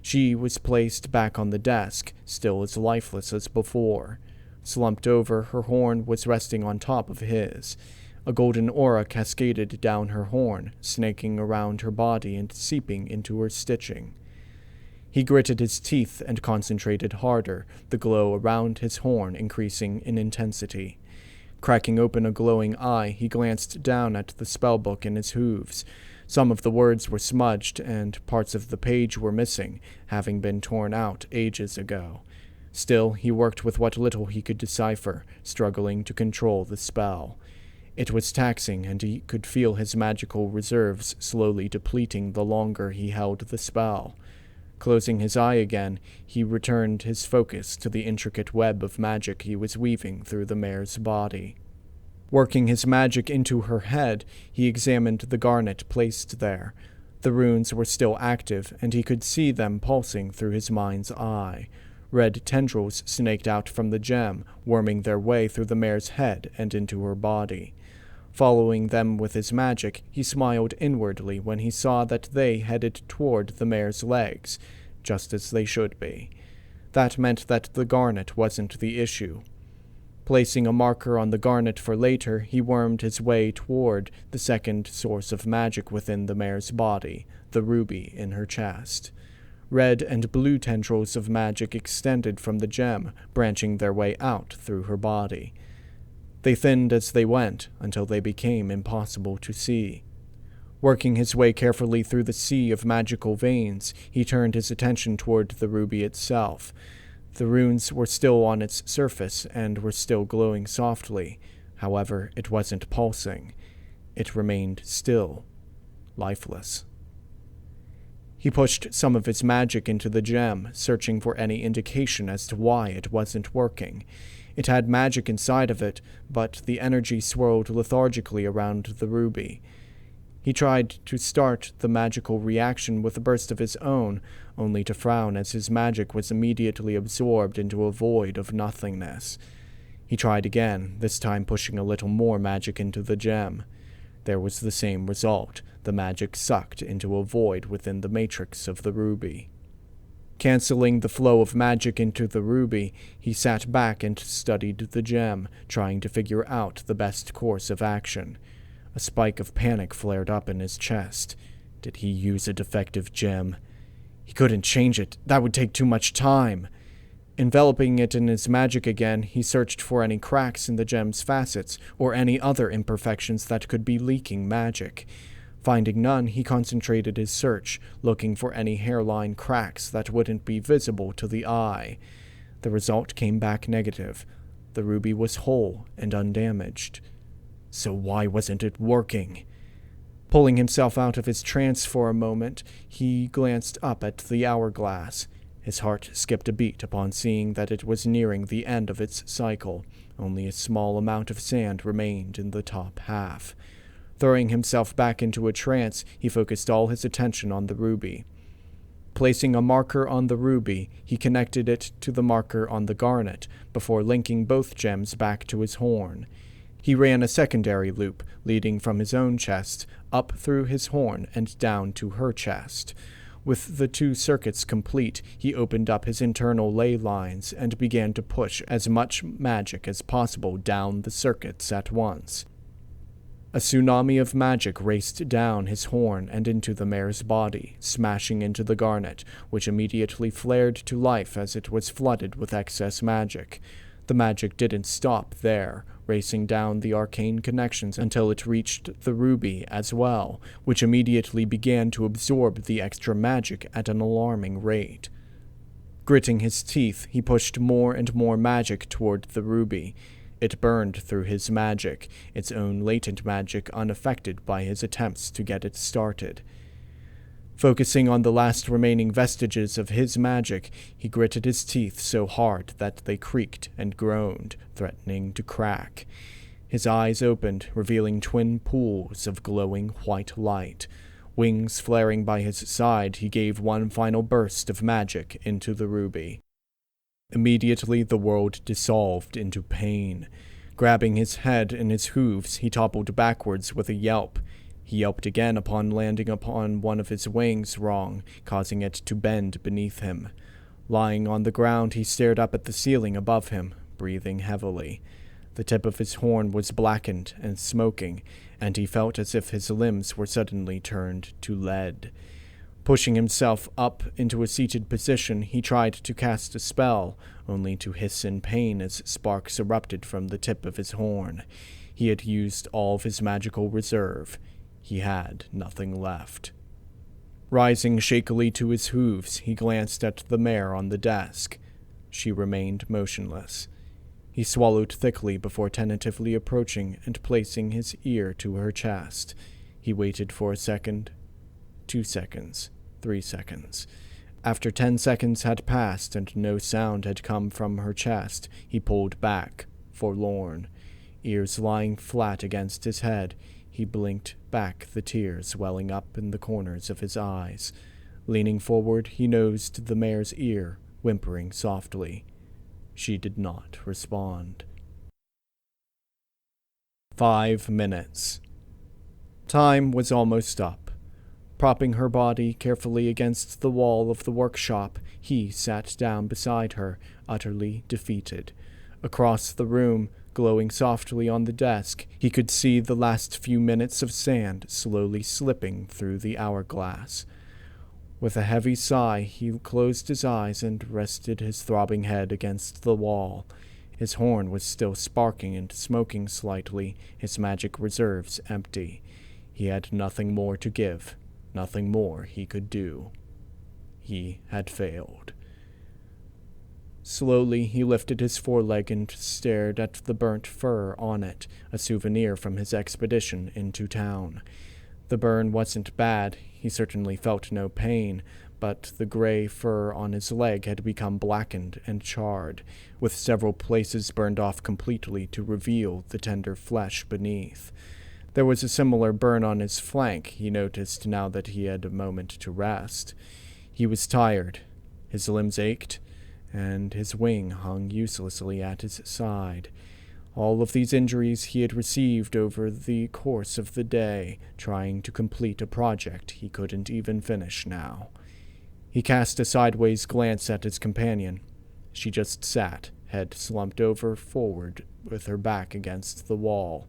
She was placed back on the desk, still as lifeless as before. Slumped over, her horn was resting on top of his. A golden aura cascaded down her horn, snaking around her body and seeping into her stitching. He gritted his teeth and concentrated harder, the glow around his horn increasing in intensity. Cracking open a glowing eye, he glanced down at the spellbook in his hooves. Some of the words were smudged, and parts of the page were missing, having been torn out ages ago. Still, he worked with what little he could decipher, struggling to control the spell. It was taxing, and he could feel his magical reserves slowly depleting the longer he held the spell. Closing his eye again, he returned his focus to the intricate web of magic he was weaving through the mare's body. Working his magic into her head, he examined the garnet placed there. The runes were still active, and he could see them pulsing through his mind's eye. Red tendrils snaked out from the gem, worming their way through the mare's head and into her body. Following them with his magic, he smiled inwardly when he saw that they headed toward the mare's legs, just as they should be. That meant that the garnet wasn't the issue. Placing a marker on the garnet for later, he wormed his way toward the second source of magic within the mare's body, the ruby in her chest. Red and blue tendrils of magic extended from the gem, branching their way out through her body. They thinned as they went, until they became impossible to see. Working his way carefully through the sea of magical veins, he turned his attention toward the ruby itself. The runes were still on its surface and were still glowing softly. However, it wasn't pulsing. It remained still, lifeless. He pushed some of his magic into the gem, searching for any indication as to why it wasn't working. It had magic inside of it, but the energy swirled lethargically around the ruby. He tried to start the magical reaction with a burst of his own, only to frown as his magic was immediately absorbed into a void of nothingness. He tried again, this time pushing a little more magic into the gem. There was the same result. The magic sucked into a void within the matrix of the ruby. Canceling the flow of magic into the ruby, he sat back and studied the gem, trying to figure out the best course of action. A spike of panic flared up in his chest. Did he use a defective gem? He couldn't change it. That would take too much time. Enveloping it in his magic again, he searched for any cracks in the gem's facets or any other imperfections that could be leaking magic. Finding none, he concentrated his search, looking for any hairline cracks that wouldn't be visible to the eye. The result came back negative. The ruby was whole and undamaged. So why wasn't it working? Pulling himself out of his trance for a moment, he glanced up at the hourglass. His heart skipped a beat upon seeing that it was nearing the end of its cycle. Only a small amount of sand remained in the top half. Throwing himself back into a trance, he focused all his attention on the ruby. Placing a marker on the ruby, he connected it to the marker on the garnet, before linking both gems back to his horn. He ran a secondary loop, leading from his own chest, up through his horn and down to her chest. With the 2 circuits complete, he opened up his internal ley lines and began to push as much magic as possible down the circuits at once. A tsunami of magic raced down his horn and into the mare's body, smashing into the garnet, which immediately flared to life as it was flooded with excess magic. The magic didn't stop there, racing down the arcane connections until it reached the ruby as well, which immediately began to absorb the extra magic at an alarming rate. Gritting his teeth, he pushed more and more magic toward the ruby. It burned through his magic, its own latent magic unaffected by his attempts to get it started. Focusing on the last remaining vestiges of his magic, he gritted his teeth so hard that they creaked and groaned, threatening to crack. His eyes opened, revealing twin pools of glowing white light. Wings flaring by his side, he gave one final burst of magic into the ruby. Immediately the world dissolved into pain. Grabbing his head in his hooves, he toppled backwards with a yelp. He yelped again upon landing upon one of his wings wrong, causing it to bend beneath him. Lying on the ground, he stared up at the ceiling above him, breathing heavily. The tip of his horn was blackened and smoking, and he felt as if his limbs were suddenly turned to lead. Pushing himself up into a seated position, he tried to cast a spell, only to hiss in pain as sparks erupted from the tip of his horn. He had used all of his magical reserve. He had nothing left. Rising shakily to his hooves, he glanced at the mare on the desk. She remained motionless. He swallowed thickly before tentatively approaching and placing his ear to her chest. He waited for a second, 2 seconds, 3 seconds. After 10 seconds had passed and no sound had come from her chest, he pulled back, forlorn. Ears lying flat against his head, he blinked back the tears welling up in the corners of his eyes. Leaning forward, he nosed the mare's ear, whimpering softly. She did not respond. 5 minutes. Time was almost up. Propping her body carefully against the wall of the workshop, he sat down beside her, utterly defeated. Across the room, glowing softly on the desk, he could see the last few minutes of sand slowly slipping through the hourglass. With a heavy sigh, he closed his eyes and rested his throbbing head against the wall. His horn was still sparking and smoking slightly, his magic reserves empty. He had nothing more to give, nothing more he could do. He had failed. Slowly, he lifted his foreleg and stared at the burnt fur on it, a souvenir from his expedition into town. The burn wasn't bad, he certainly felt no pain, but the gray fur on his leg had become blackened and charred, with several places burned off completely to reveal the tender flesh beneath. There was a similar burn on his flank, he noticed now that he had a moment to rest. He was tired, his limbs ached, and his wing hung uselessly at his side. All of these injuries he had received over the course of the day, trying to complete a project he couldn't even finish now. He cast a sideways glance at his companion. She just sat, head slumped over forward, with her back against the wall.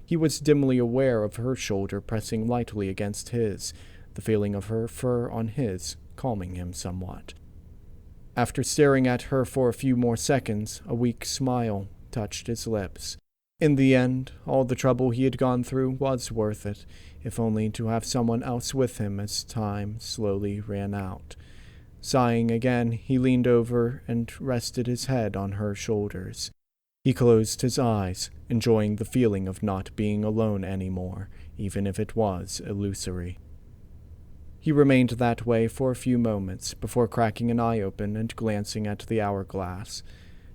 He was dimly aware of her shoulder pressing lightly against his, the feeling of her fur on his calming him somewhat. After staring at her for a few more seconds, a weak smile touched his lips. In the end, all the trouble he had gone through was worth it, if only to have someone else with him as time slowly ran out. Sighing again, he leaned over and rested his head on her shoulders. He closed his eyes, enjoying the feeling of not being alone anymore, even if it was illusory. He remained that way for a few moments before cracking an eye open and glancing at the hourglass.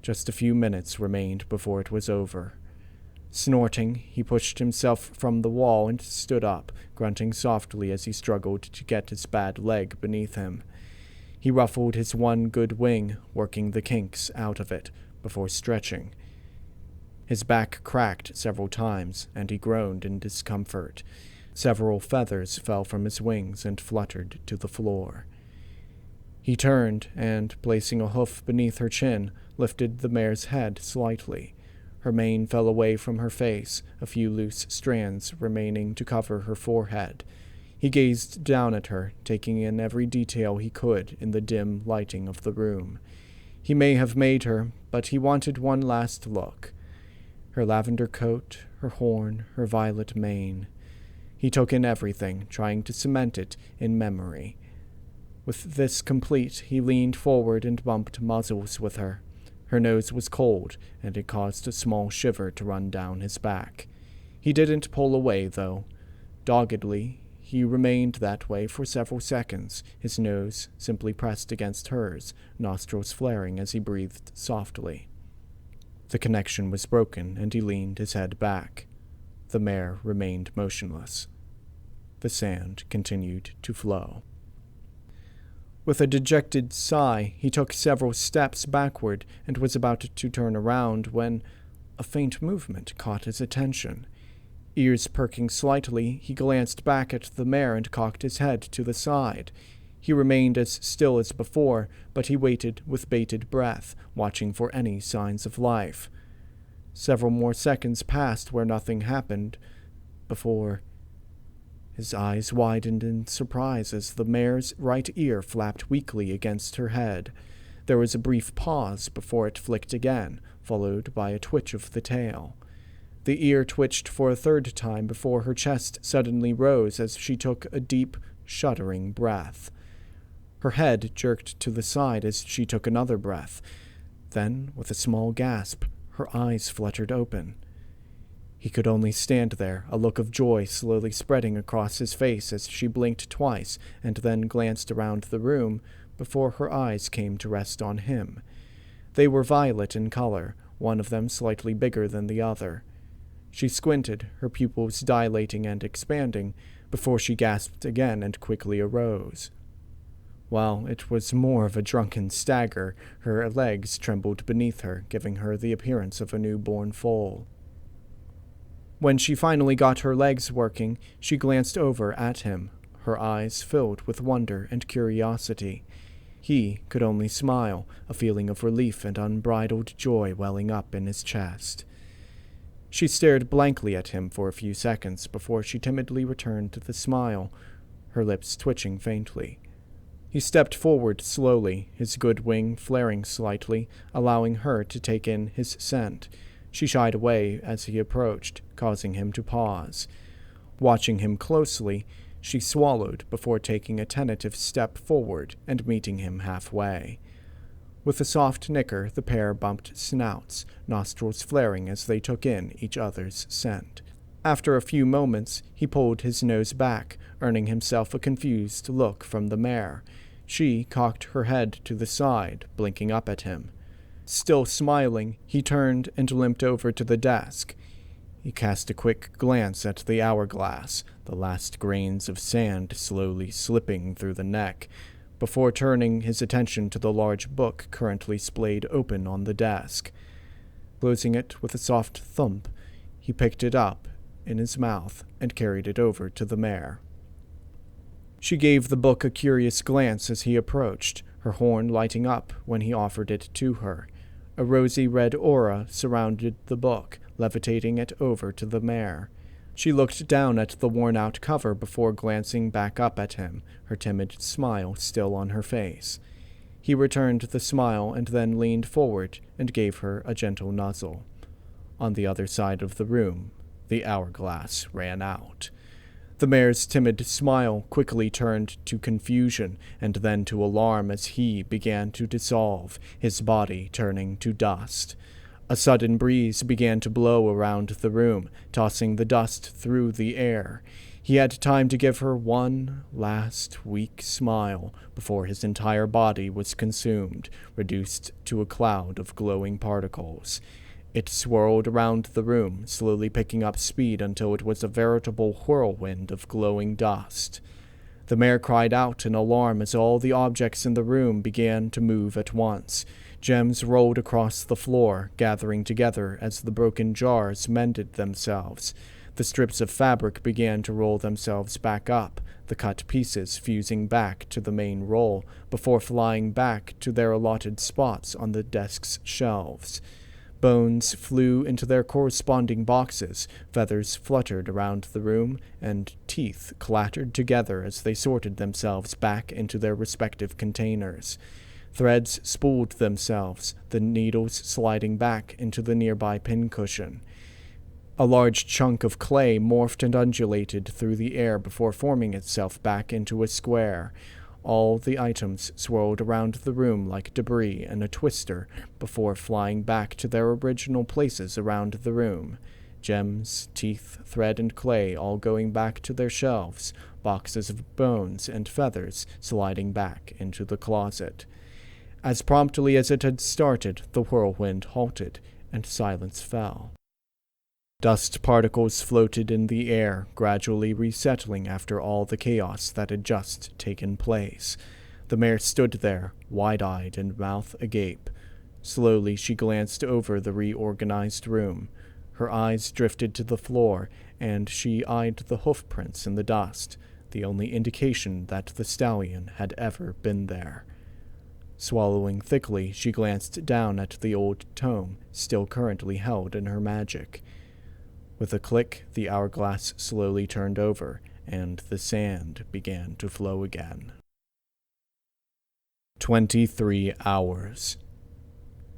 Just a few minutes remained before it was over. Snorting, he pushed himself from the wall and stood up, grunting softly as he struggled to get his bad leg beneath him. He ruffled his one good wing, working the kinks out of it, before stretching. His back cracked several times, and he groaned in discomfort. Several feathers fell from his wings and fluttered to the floor. He turned and, placing a hoof beneath her chin, lifted the mare's head slightly. Her mane fell away from her face, a few loose strands remaining to cover her forehead. He gazed down at her, taking in every detail he could in the dim lighting of the room. He may have made her, but he wanted one last look. Her lavender coat, her horn, her violet mane. He took in everything, trying to cement it in memory. With this complete, he leaned forward and bumped muzzles with her. Her nose was cold, and it caused a small shiver to run down his back. He didn't pull away, though. Doggedly, he remained that way for several seconds, his nose simply pressed against hers, nostrils flaring as he breathed softly. The connection was broken, and he leaned his head back. The mare remained motionless. The sand continued to flow. With a dejected sigh, he took several steps backward and was about to turn around when a faint movement caught his attention. Ears perking slightly, he glanced back at the mare and cocked his head to the side. He remained as still as before, but he waited with bated breath, watching for any signs of life. Several more seconds passed where nothing happened, before his eyes widened in surprise as the mare's right ear flapped weakly against her head. There was a brief pause before it flicked again, followed by a twitch of the tail. The ear twitched for a third time before her chest suddenly rose as she took a deep, shuddering breath. Her head jerked to the side as she took another breath. Then, with a small gasp, her eyes fluttered open. He could only stand there, a look of joy slowly spreading across his face as she blinked twice and then glanced around the room before her eyes came to rest on him. They were violet in color, one of them slightly bigger than the other. She squinted, her pupils dilating and expanding, before she gasped again and quickly arose. While it was more of a drunken stagger, her legs trembled beneath her, giving her the appearance of a newborn foal. When she finally got her legs working, she glanced over at him, her eyes filled with wonder and curiosity. He could only smile, a feeling of relief and unbridled joy welling up in his chest. She stared blankly at him for a few seconds before she timidly returned the smile, her lips twitching faintly. He stepped forward slowly, his good wing flaring slightly, allowing her to take in his scent. She shied away as he approached, causing him to pause. Watching him closely, she swallowed before taking a tentative step forward and meeting him halfway. With a soft nicker, the pair bumped snouts, nostrils flaring as they took in each other's scent. After a few moments, he pulled his nose back, earning himself a confused look from the mare. She cocked her head to the side, blinking up at him. Still smiling, he turned and limped over to the desk. He cast a quick glance at the hourglass, the last grains of sand slowly slipping through the neck, before turning his attention to the large book currently splayed open on the desk. Closing it with a soft thump, he picked it up in his mouth and carried it over to the mare. She gave the book a curious glance as he approached, her horn lighting up when he offered it to her. A rosy red aura surrounded the book, levitating it over to the mare. She looked down at the worn-out cover before glancing back up at him, her timid smile still on her face. He returned the smile and then leaned forward and gave her a gentle nuzzle. On the other side of the room, the hourglass ran out. The mare's timid smile quickly turned to confusion and then to alarm as he began to dissolve, his body turning to dust. A sudden breeze began to blow around the room, tossing the dust through the air. He had time to give her one last weak smile before his entire body was consumed, reduced to a cloud of glowing particles. It swirled around the room, slowly picking up speed until it was a veritable whirlwind of glowing dust. The mare cried out in alarm as all the objects in the room began to move at once. Gems rolled across the floor, gathering together as the broken jars mended themselves. The strips of fabric began to roll themselves back up, the cut pieces fusing back to the main roll before flying back to their allotted spots on the desk's shelves. Bones flew into their corresponding boxes, feathers fluttered around the room, and teeth clattered together as they sorted themselves back into their respective containers. Threads spooled themselves, the needles sliding back into the nearby pincushion. A large chunk of clay morphed and undulated through the air before forming itself back into a square. All the items swirled around the room like debris in a twister before flying back to their original places around the room. Gems, teeth, thread, and clay all going back to their shelves, boxes of bones and feathers sliding back into the closet. As promptly as it had started, the whirlwind halted, and silence fell. Dust particles floated in the air, gradually resettling after all the chaos that had just taken place. The mare stood there, wide-eyed and mouth agape. Slowly she glanced over the reorganized room. Her eyes drifted to the floor, and she eyed the hoofprints in the dust, the only indication that the stallion had ever been there. Swallowing thickly, she glanced down at the old tome, still currently held in her magic. With a click, the hourglass slowly turned over, and the sand began to flow again. 23 hours.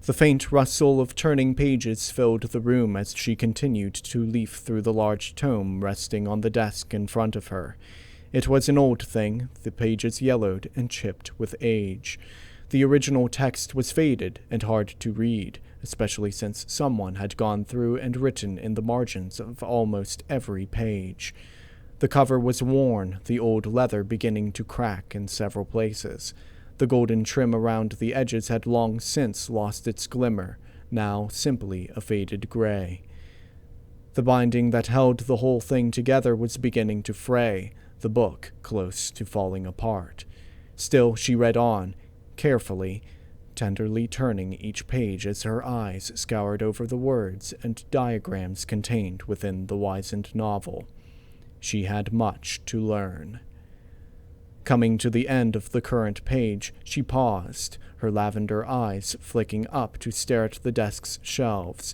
The faint rustle of turning pages filled the room as she continued to leaf through the large tome resting on the desk in front of her. It was an old thing, the pages yellowed and chipped with age. The original text was faded and hard to read, especially since someone had gone through and written in the margins of almost every page. The cover was worn, the old leather beginning to crack in several places. The golden trim around the edges had long since lost its glimmer, now simply a faded gray. The binding that held the whole thing together was beginning to fray, the book close to falling apart. Still she read on, carefully, tenderly turning each page as her eyes scoured over the words and diagrams contained within the wizened novel. She had much to learn. Coming to the end of the current page, she paused, her lavender eyes flicking up to stare at the desk's shelves.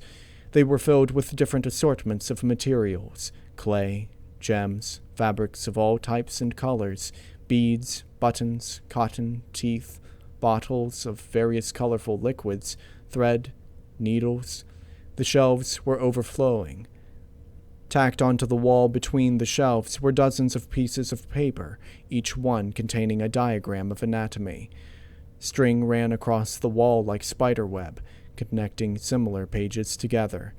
They were filled with different assortments of materials: clay, gems, fabrics of all types and colors, beads, buttons, cotton, teeth, bottles of various colorful liquids, thread, needles. The shelves were overflowing. Tacked onto the wall between the shelves were dozens of pieces of paper, each one containing a diagram of anatomy. String ran across the wall like spiderweb, connecting similar pages together.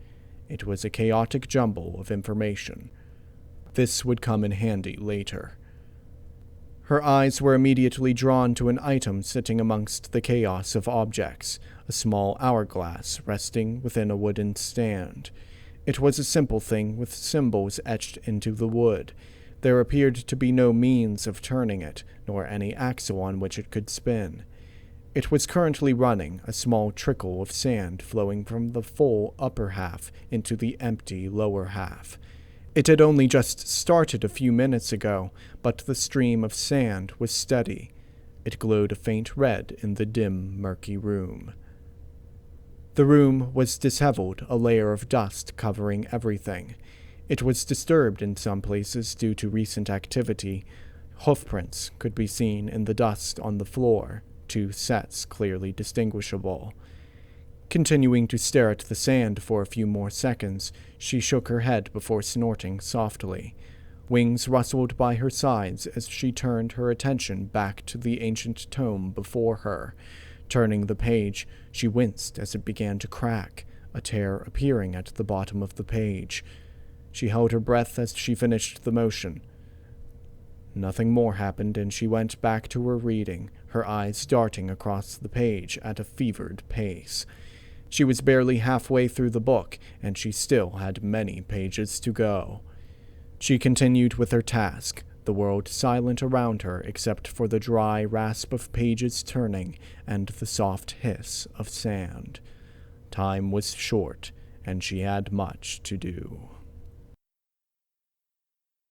It was a chaotic jumble of information. This would come in handy later. Her eyes were immediately drawn to an item sitting amongst the chaos of objects, a small hourglass resting within a wooden stand. It was a simple thing with symbols etched into the wood. There appeared to be no means of turning it, nor any axle on which it could spin. It was currently running, a small trickle of sand flowing from the full upper half into the empty lower half. It had only just started a few minutes ago, but the stream of sand was steady. It glowed a faint red in the dim, murky room. The room was disheveled, a layer of dust covering everything. It was disturbed in some places due to recent activity. Hoofprints could be seen in the dust on the floor, 2 sets clearly distinguishable. Continuing to stare at the sand for a few more seconds, she shook her head before snorting softly. Wings rustled by her sides as she turned her attention back to the ancient tome before her. Turning the page, she winced as it began to crack, a tear appearing at the bottom of the page. She held her breath as she finished the motion. Nothing more happened, and she went back to her reading, her eyes darting across the page at a fevered pace. She was barely halfway through the book, and she still had many pages to go. She continued with her task, the world silent around her except for the dry rasp of pages turning and the soft hiss of sand. Time was short, and she had much to do.